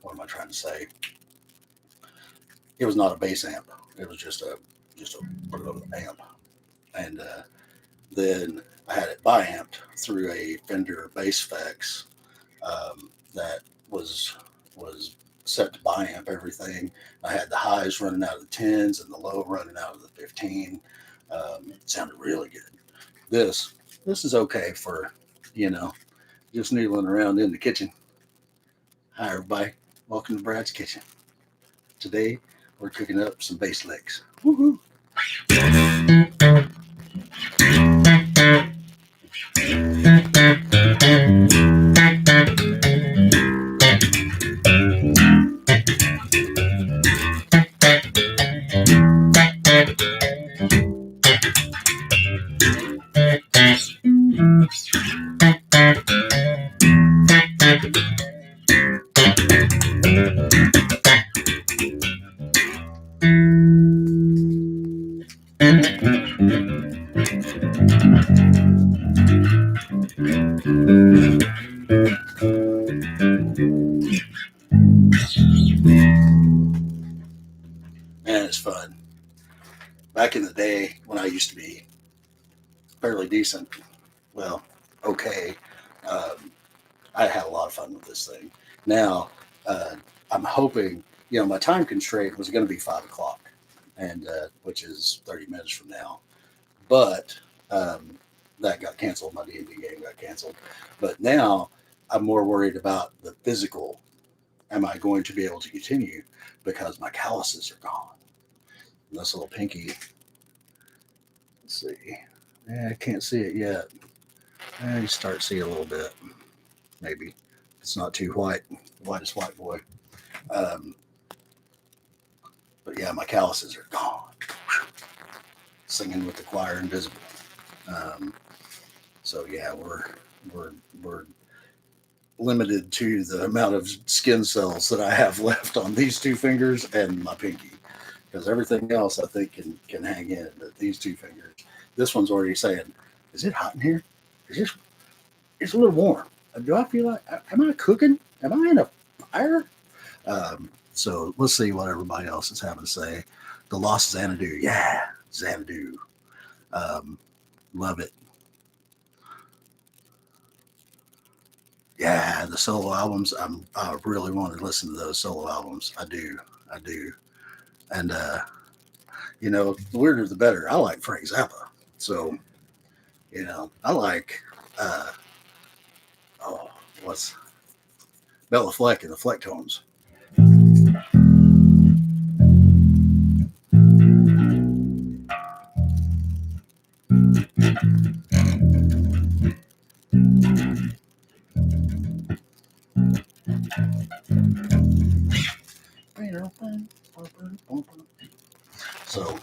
What am I trying to say? It was not a bass amp. It was just a amp. And then I had it bi-amped through a Fender Bassfex that was set to bi-amp everything. I had the highs running out of the 10s and the low running out of the 15. It sounded really good. This is okay for, you know, just noodling around in the kitchen. Hi everybody, welcome to Brad's Kitchen. Today we're cooking up some bass licks. Woohoo! Man, it's fun. Back in the day when I used to be fairly decent. Well, okay. I had a lot of fun with this thing. Now, uh, I'm hoping, my time constraint was going to be 5 o'clock, and which is 30 minutes from now. But um, that got canceled. My D&D game got canceled. But now I'm more worried about the physical. Am I going to be able to continue because my calluses are gone? And this little pinky. Let's see. Yeah, I can't see it yet. You start seeing a little bit, maybe. It's not too white as white boy. Um, but yeah, my calluses are gone. Singing with the choir invisible. Um, so yeah, we're limited to the amount of skin cells that I have left on these two fingers and my pinky, because everything else I think can hang in, but these two fingers. This one's already saying, "Is it hot in here? Is this? It's a little warm. Do I feel like? Am I cooking? Am I in a fire?" So let's see what everybody else is having to say. The Lost Xanadu, yeah, Xanadu, um, love it. Yeah, the solo albums. I really want to listen to those solo albums. I do, and the weirder the better. I like Frank Zappa, so I like oh, what's Bella Fleck and the Flecktones. So,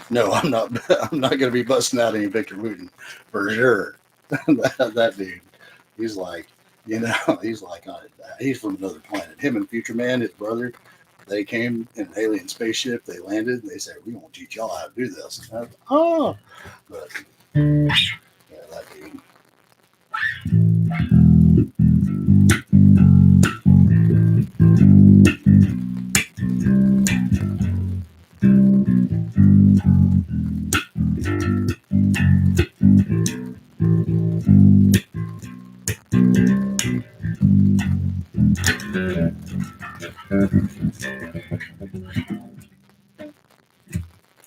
no, I'm not. I'm not going to be busting out any Victor Wooten for sure. that dude, he's like, he's like, he's from another planet. Him and Future Man, his brother, they came in an alien spaceship. They landed. And they said, "We won't teach y'all how to do this." And I was, oh, but yeah, that dude.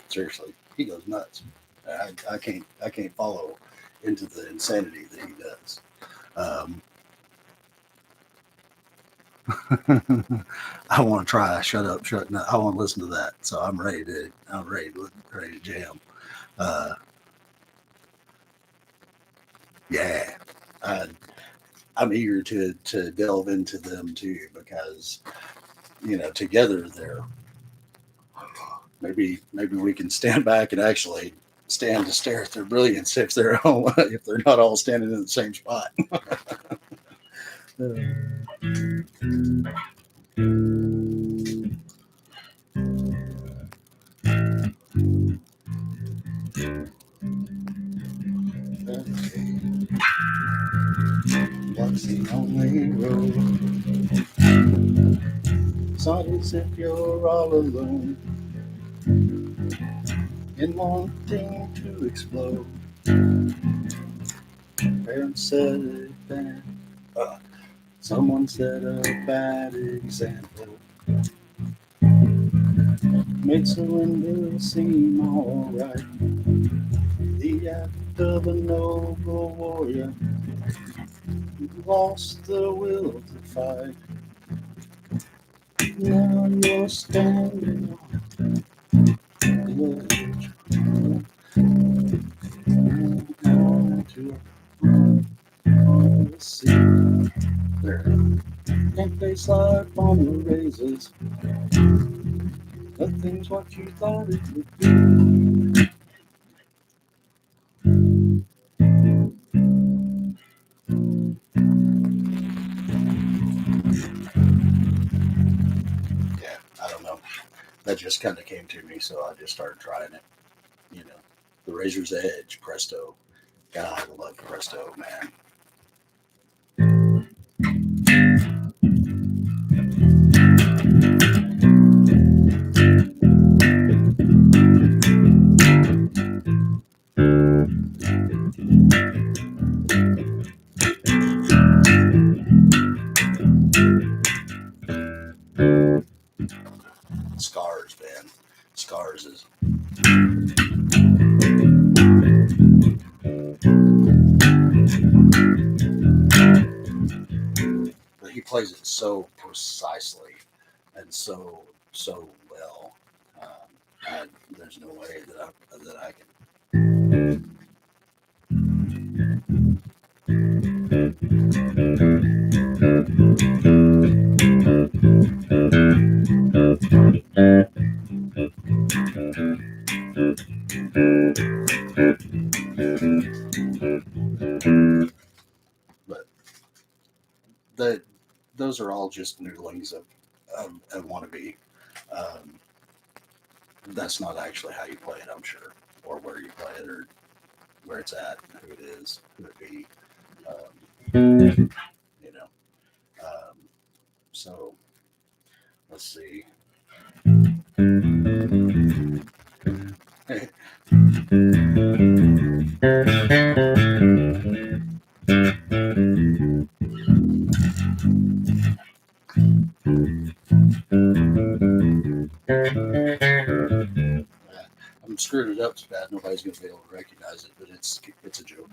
Seriously, he goes nuts. I can't follow into the insanity that he does. I want to try Shut Up, Shut Up. I want to listen to that. So I'm ready to jam. Uh, yeah, I, I'm eager to delve into them too, because together they're, maybe we can stand back and actually stand to stare at their brilliance if they're all, if they're not all standing in the same spot. That's the only road. It's not as if you're all alone in wanting to explode. Parents said it then. Someone set a bad example. Made surrender seem alright. The act of a noble warrior who lost the will to fight. Now you're standing on the ledge. To the sea. There. Can't face life on the razors. Nothing's what you thought it would be. Yeah, I don't know. That just kind of came to me, so I just started trying it. The Razor's Edge, Presto. God, I love Presto, man. band. Scars is. But he plays it so precisely and so well. There's no way that I can. But those are all just noodlings of wannabe. Um, that's not actually how you play it, I'm sure, or where you play it, or where it's at, who it is, who it be. You know. So let's see. I'm screwing it up so bad nobody's going to be able to recognize it, but it's a joke.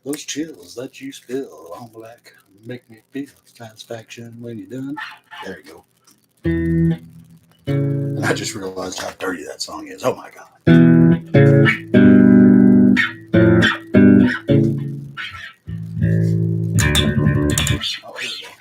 Those chills that you spill on my back make me feel satisfaction when you're done. There you go. And I just realized how dirty that song is. Oh my god. Oh, here we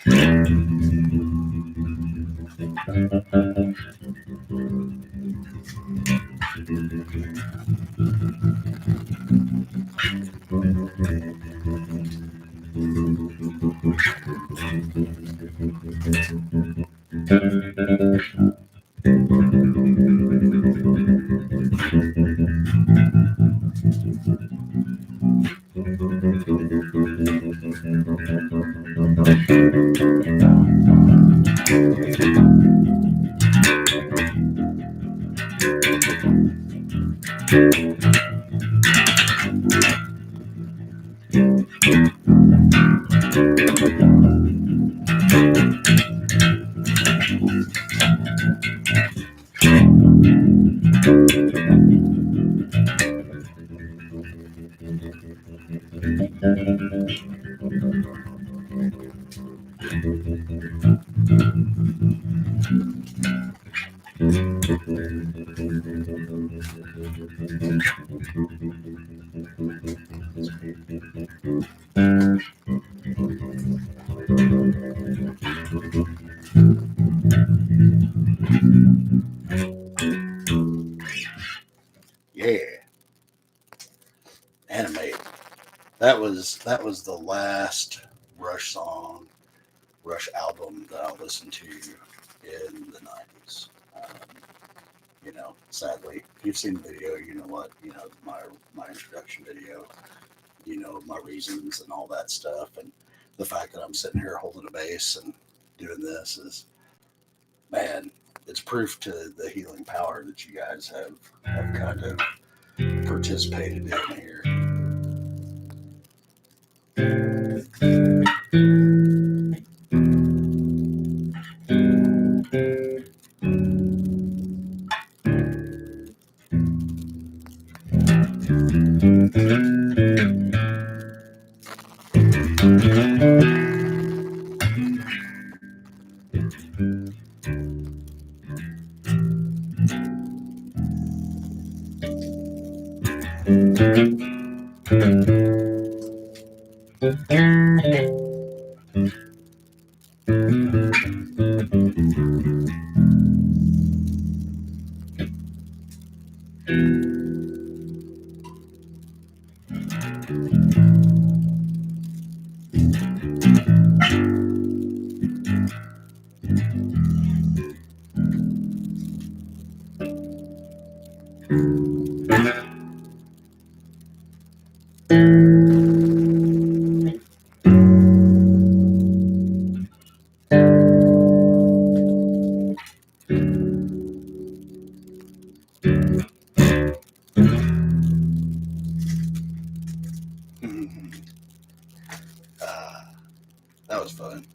Yeah, Animate. That was the last Rush song, Rush album that I listened to in the '90s. Sadly, if you've seen the video, you know what my introduction video. My reasons and all that stuff, and the fact that I'm sitting here holding a bass and doing this is, man, it's proof to the healing power that you guys have kind of participated in here. uh, that was fun.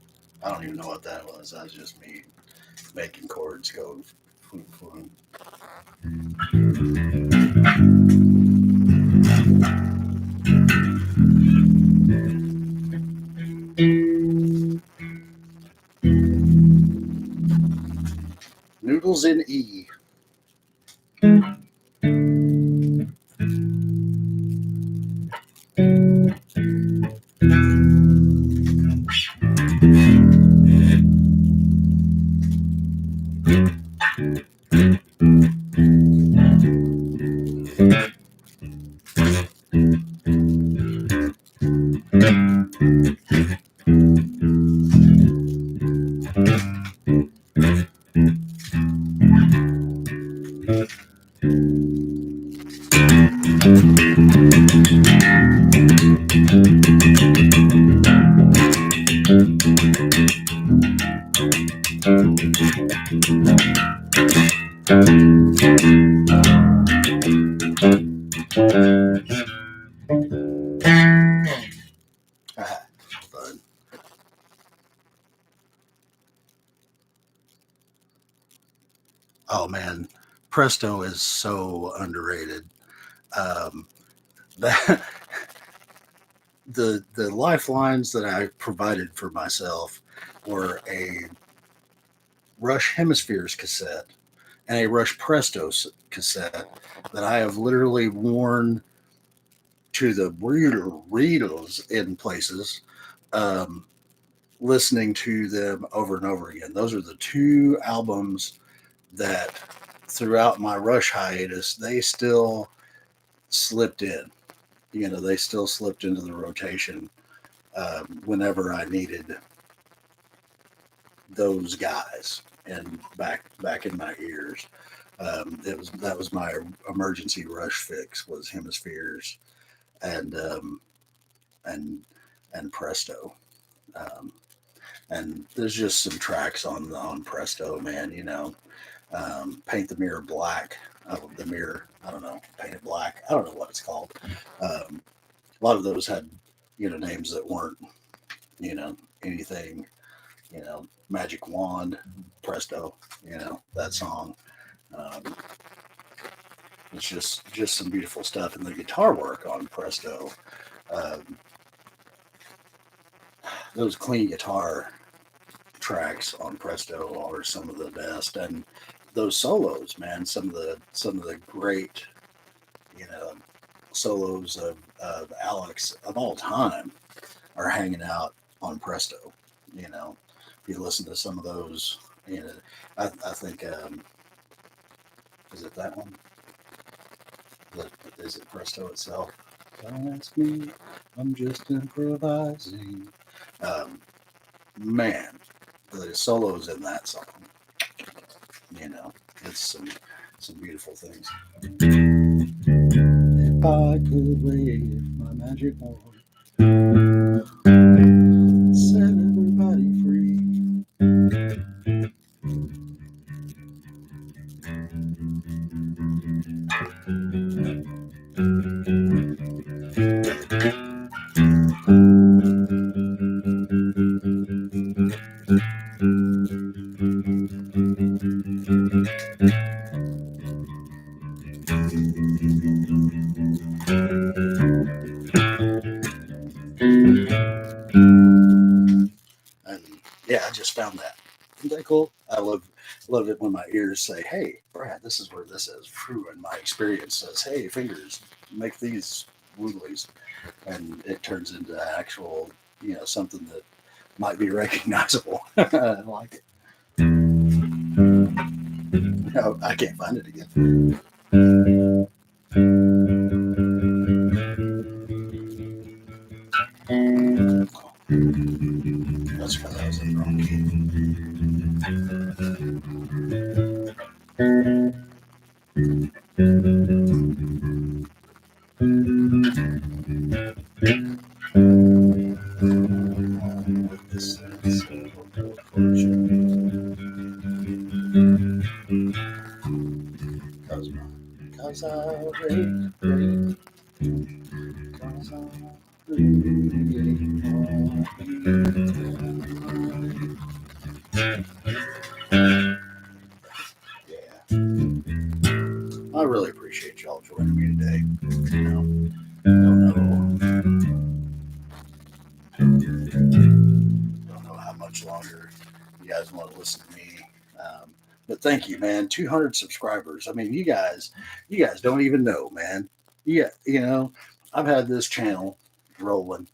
I don't even know what that was. That was just me making chords go floon, floon. Noodles in E. Fun. Oh man, Presto is so underrated. Um, that the lifelines that I provided for myself were a Rush Hemispheres cassette and a Rush Presto cassette that I have literally worn to the readers in places, um, listening to them over and over again. Those are the two albums that throughout my Rush hiatus, they still slipped in. You know, they still slipped into the rotation whenever I needed those guys and back in my ears. That was my emergency Rush fix was Hemispheres and and and Presto. Um, and there's just some tracks on Presto, man. You know, Paint the Mirror Black. The mirror, I don't know, Paint It Black. I don't know what it's called. A lot of those had, you know, names that weren't, you know, anything, you know, Magic Wand, Presto, you know, that song. Um, it's just some beautiful stuff, and the guitar work on Presto. Um, those clean guitar tracks on Presto are some of the best, and those solos, man, some of the great, you know, solos of Alex of all time are hanging out on Presto. You know, if you listen to some of those, you know, I think is it that one? Is it Presto itself? Don't ask me, I'm just improvising. Um, Man, the solos in that song, you know, it's some beautiful things. If I could wave my magic wand, set everybody free. And yeah, I just found that. Isn't that cool? I love it when my ears say, "Hey, Brad, this is where this is." And my experience says, "Hey, fingers, make these woodleys," and it turns into actual, you know, something that might be recognizable. I like it. No, I can't find it again. That's because I was in the wrong key. Cause I really, really, cause I really yeah. I really appreciate y'all joining me today. You know, don't know how much longer you guys want to listen to me. But thank you, man. 200 subscribers. I mean, you guys don't even know, man. Yeah, I've had this channel rolling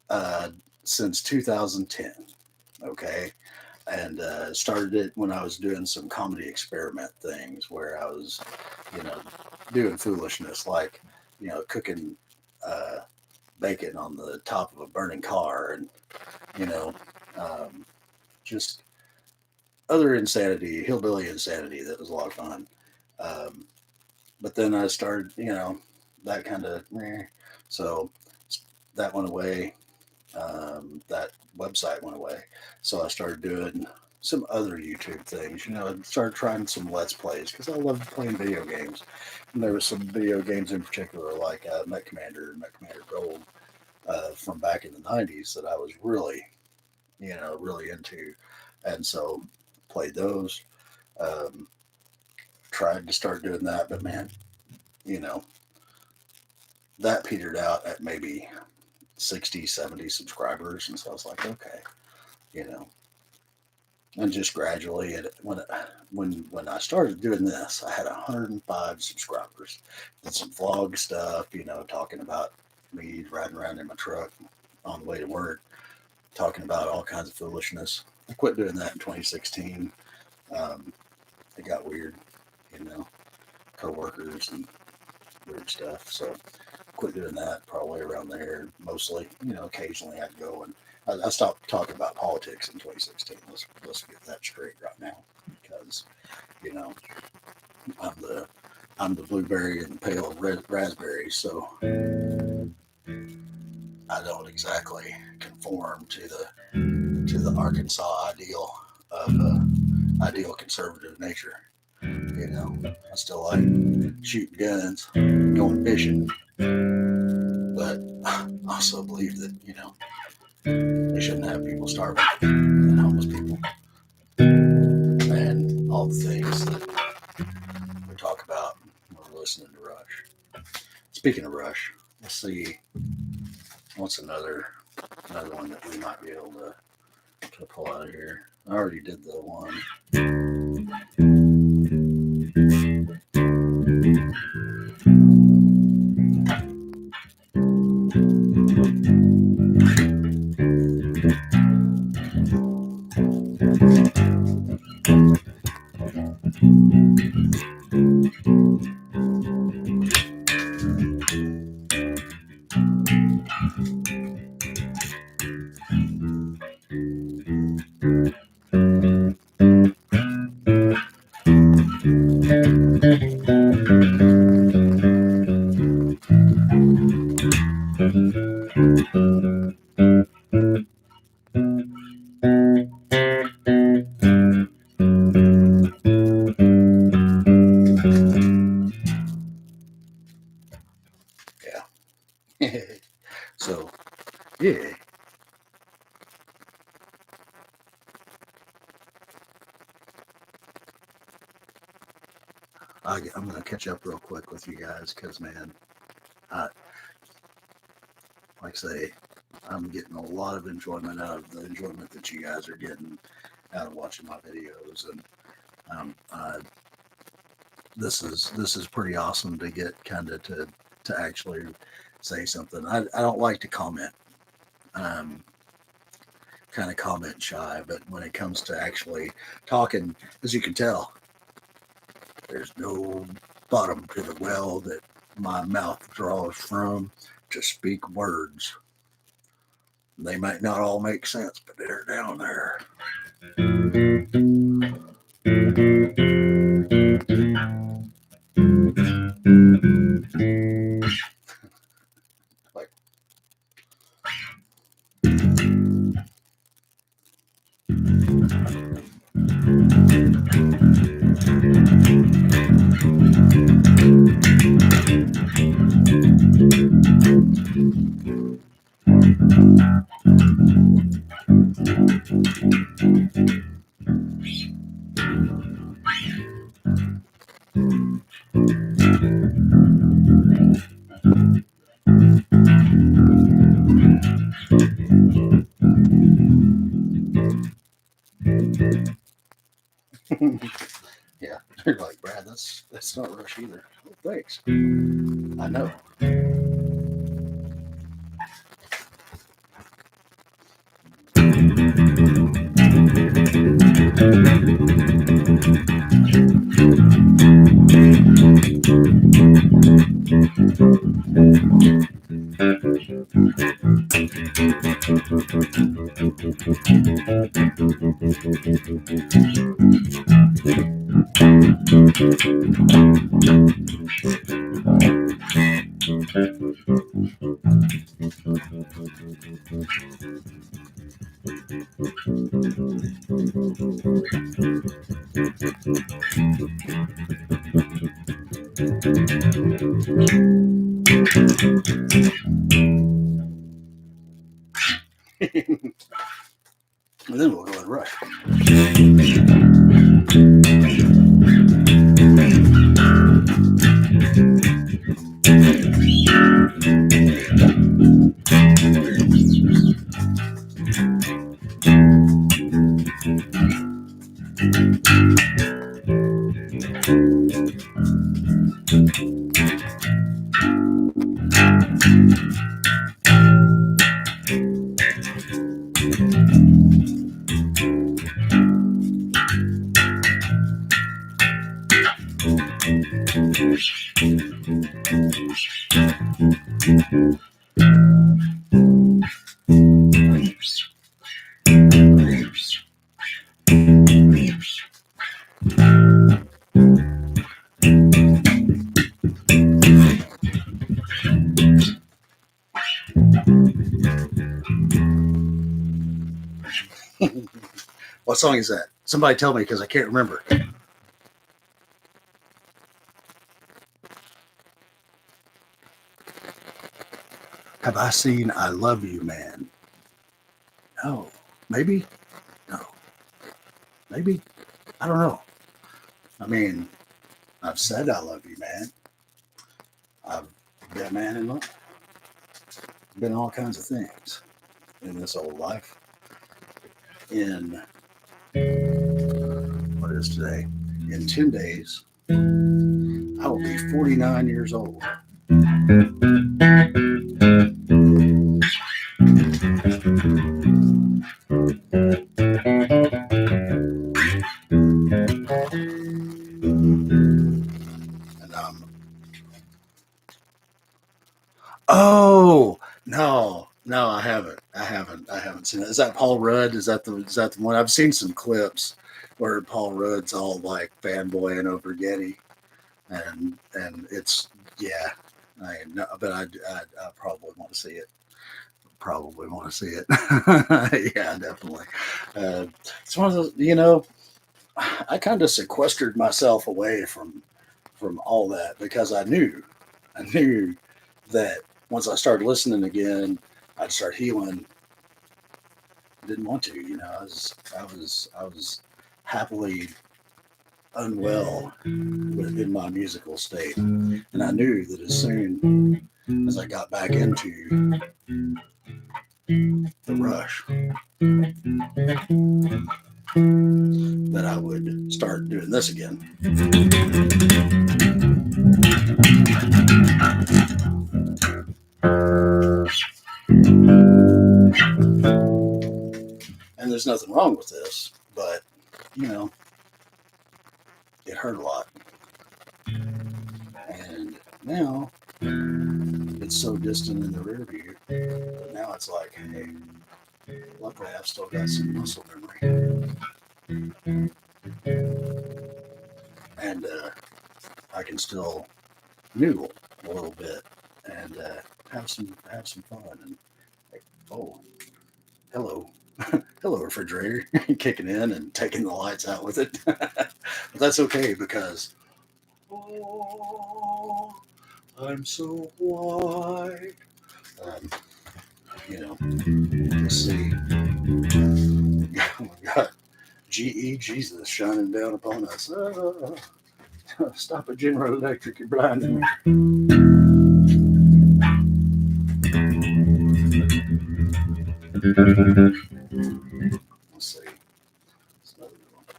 uh, since 2010. Okay, and started it when I was doing some comedy experiment things where I was, doing foolishness like, cooking bacon on the top of a burning car and, you know, um, just other insanity, hillbilly insanity that was a lot of fun. Um, but then I started, that kind of, so that went away. That website went away. So I started doing some other YouTube things. I started trying some Let's Plays because I love playing video games. And there were some video games in particular like Mech Commander and Mech Commander Gold from back in the 90s that I was really, really into. And so played those. Um, tried to start doing that, but man, you know, that petered out at maybe 60, 70 subscribers. And so I was like, okay, and just gradually, when I started doing this, I had 105 subscribers. Did some vlog stuff, talking about me riding around in my truck on the way to work, talking about all kinds of foolishness. I quit doing that in 2016. It got weird, coworkers and weird stuff. So quit doing that probably around there. Mostly, occasionally I'd go and I stopped talking about politics in 2016. Let's get that straight right now, because I'm the blueberry and the pale red raspberry, so I don't exactly conform to the Arkansas ideal of ideal conservative nature. I still like shooting guns, going fishing, but I also believe that we shouldn't have people starving and homeless people and all the things that we talk about when we're listening to Rush. Speaking of Rush, let's see what's another one that we might be able to pull out of here. I already did the one. Yeah. So, yeah. I'm going to catch up real quick with you guys because, man, I, like I say, I'm getting a lot of enjoyment out of the enjoyment that you guys are getting out of watching my videos, and this is pretty awesome to get kind of to actually say something. I don't like to comment. Kind of comment shy, but when it comes to actually talking, as you can tell, there's no bottom to the well that my mouth draws from to speak words. They might not all make sense, but they're down there. Like, They're like, Brad, that's not Rush either. Oh, thanks. I know. And then we'll go and Rush. What song is that? Somebody tell me because I can't remember. Have I seen I Love You, Man? No. Maybe? No. Maybe? I don't know. I mean, I've said I love you, man. I've been man in love. Been all kinds of things in this old life. In what is today? In 10 days, I will be 49 years old. And oh no, I haven't seen it. Is that Paul Rudd? Is that the one? I've seen some clips where Paul Rudd's all like fanboying over Getty, and it's yeah. But I probably want to see it. Probably want to see it. Yeah, definitely. It's one of those, I kind of sequestered myself away from all that because I knew that once I started listening again, I'd start healing. Didn't want to, I was happily unwell in my musical state, and I knew that as soon as I got back into the Rush, that I would start doing this again. And there's nothing wrong with this, but it hurt a lot. And now it's so distant in the rear view, but now it's like, hey, luckily I've still got some muscle memory. And I can still noodle a little bit and have some fun. And like, oh, hello. Hello, refrigerator, kicking in and taking the lights out with it. But that's okay because I'm so white. Let's see. We got GE Jesus shining down upon us. Stop at General Electric, you're blinding me. Let's see. It's another one.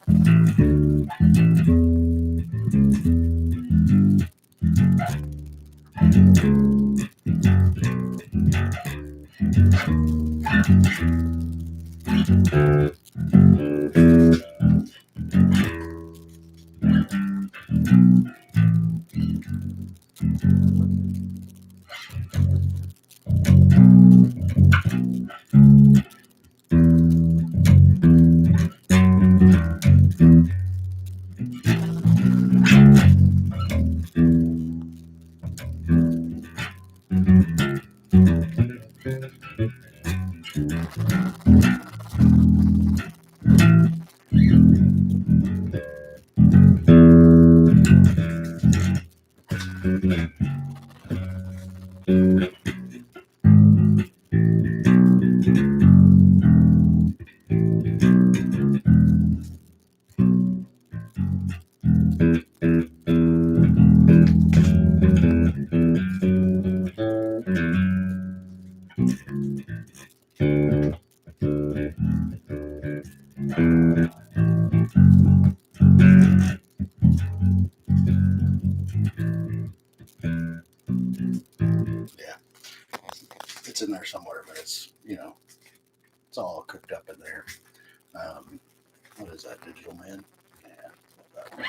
Yeah, it's in there somewhere, but it's, it's all cooked up in there. What is that, Digital Man? Yeah, that one.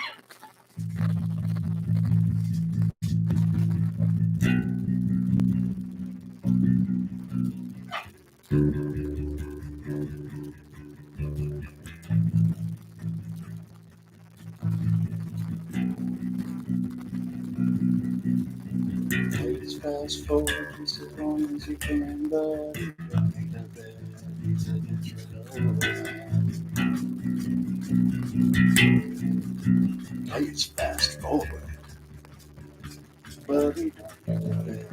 Please fast forward just as long as you can, but ain't a bad he's against Please fast forward, but he don't do it.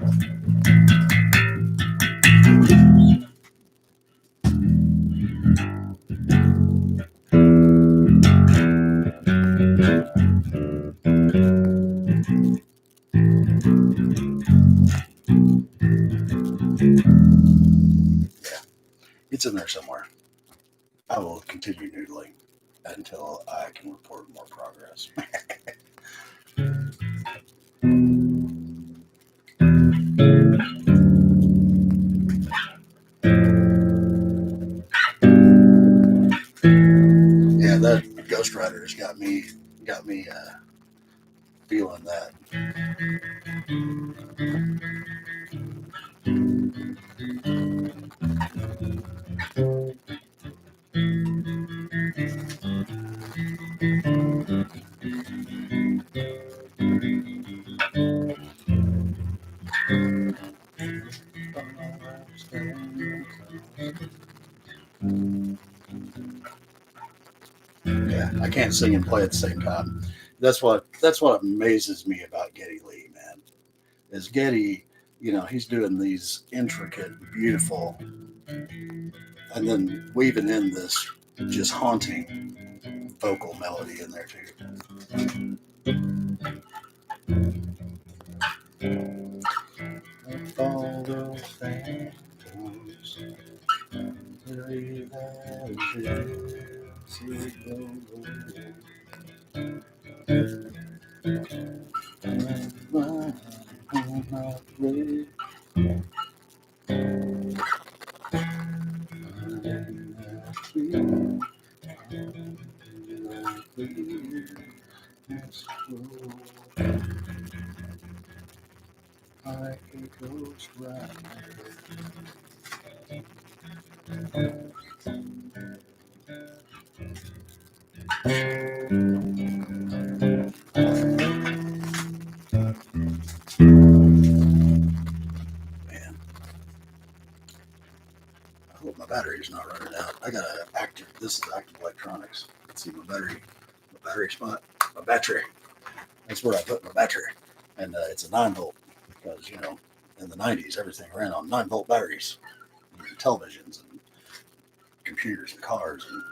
Yeah, it's in there somewhere. I will continue noodling until I can report more progress. Yeah, that Ghost Rider has got me feeling that. Yeah, I can't sing and play at the same time. That's what amazes me about Geddy Lee, man. Is Geddy, he's doing these intricate, beautiful, and then weaving in this just haunting vocal melody in there too. All those phantoms, like a ghost rider. Man, I hope my battery's not running out. I got a active. This is active electronics. Let's see my battery spot, my battery. That's where I put my battery, and it's a 9 volt because in the '90s everything ran on 9 volt batteries, and televisions and computers and cars and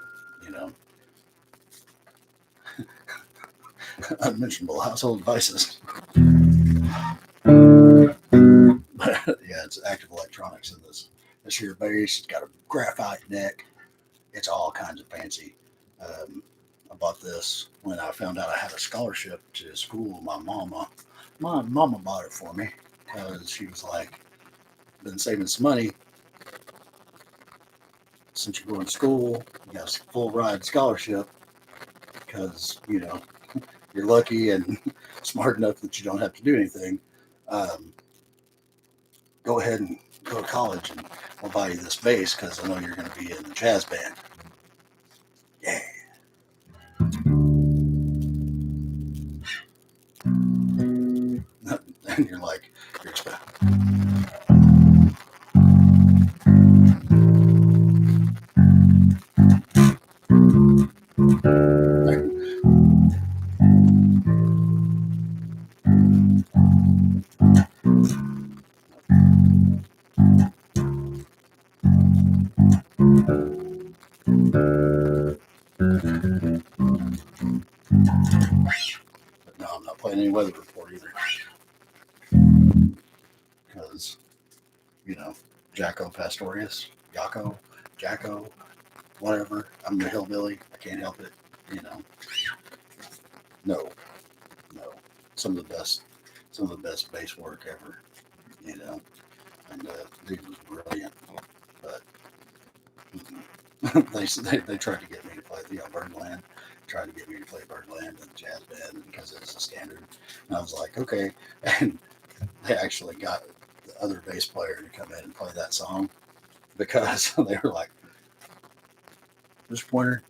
unmentionable household devices. But yeah, it's active electronics in this. This here bass, it's got a graphite neck. It's all kinds of fancy. Um, I bought this when I found out I had a scholarship to school. My mama bought it for me because she was like, been saving some money since you're going to school. You got a full ride scholarship because, you know, you're lucky and smart enough that you don't have to do anything. Go ahead and go to college and I'll buy you this bass because I know you're going to be in the jazz band. Yeah. And you're like, you're expecting. But no, I'm not playing any weather report either. Because, you know, Jacko Pastorius, Jacko, whatever. I'm the hillbilly. I can't help it. You know. No. Some of the best bass work ever. You know. And dude was brilliant. But they tried to get me to play, Birdland. Tried to get me to play Birdland and the jazz band because it was a standard. And I was like, okay. And they actually got the other bass player to come in and play that song because they were like, Mr. Pointer,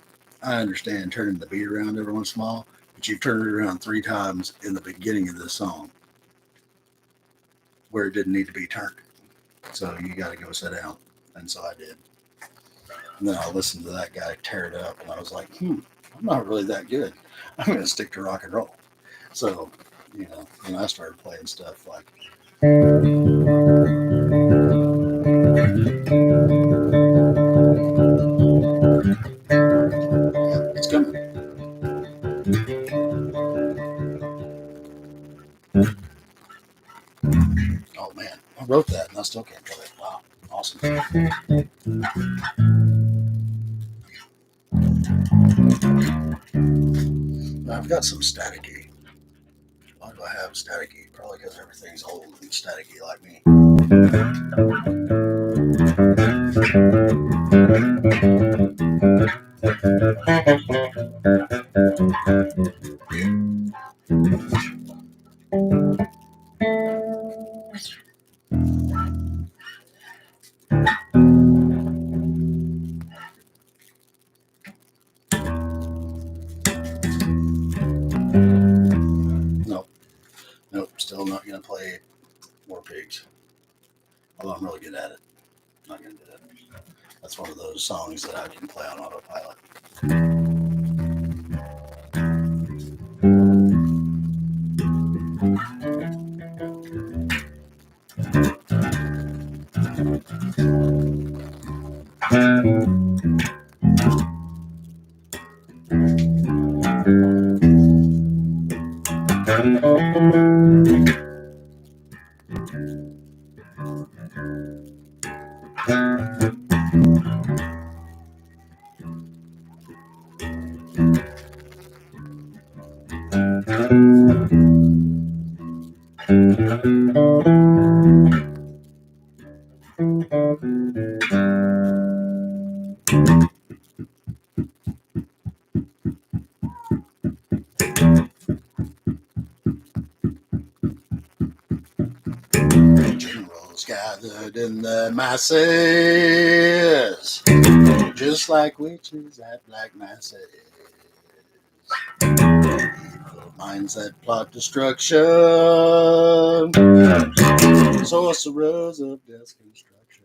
I understand turning the beat around every once in a while, but you've turned it around 3 times in the beginning of this song where it didn't need to be turned. So you got to go sit down. And so I did. And then I listened to that guy tear it up, and I was like, I'm not really that good. I'm going to stick to rock and roll. So, you know, when I started playing stuff like, it's coming. Oh man, I wrote that and I still can't play it. Wow, awesome. I've got some staticky. Why do I have staticky? Probably because everything's old and staticky like me. Nope, still not going to play War Pigs. Although I'm really good at it. Not going to do that. That's one of those songs that I can play on autopilot. Generals gathered in the masses, just like witches at black masses. Evil minds that plot destruction, sorcerers of destruction.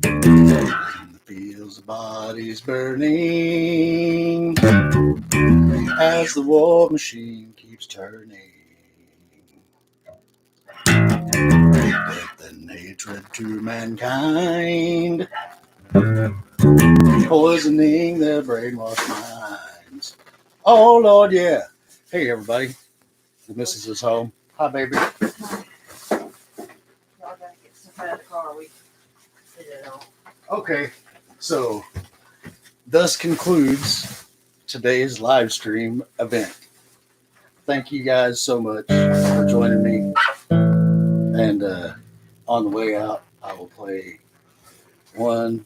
In the fields of bodies burning, as the war machine keeps turning. Death and hatred to mankind, poisoning their brainwashed minds. Oh Lord, yeah. Hey everybody, the missus is home. Hi baby.
Y'all gotta get stuff out of the car. We did it all.
Okay, so thus concludes today's live stream event. Thank you guys so much for joining me. And on the way out, I will play the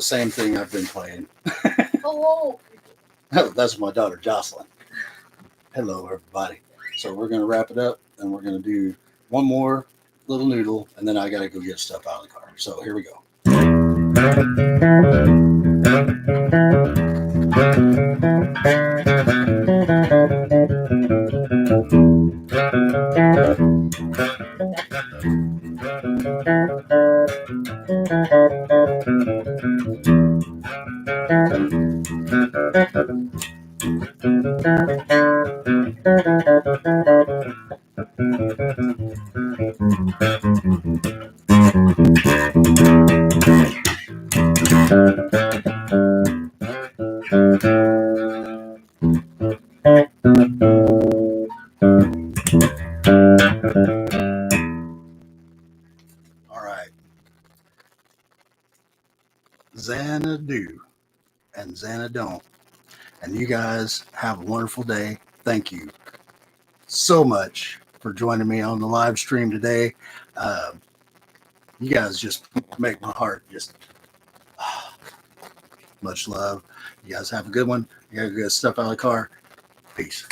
same thing I've been playing.
Hello.
Oh, that's my daughter Jocelyn. Hello, everybody. So we're gonna wrap it up, and we're gonna do one more little noodle, and then I gotta go get stuff out of the car. So here we go. All right. Xanadu and Xanadone. And you guys have a wonderful day. Thank you so much for joining me on the live stream today. You guys just make my heart just much love. You guys have a good one. You got good stuff out of the car. Peace.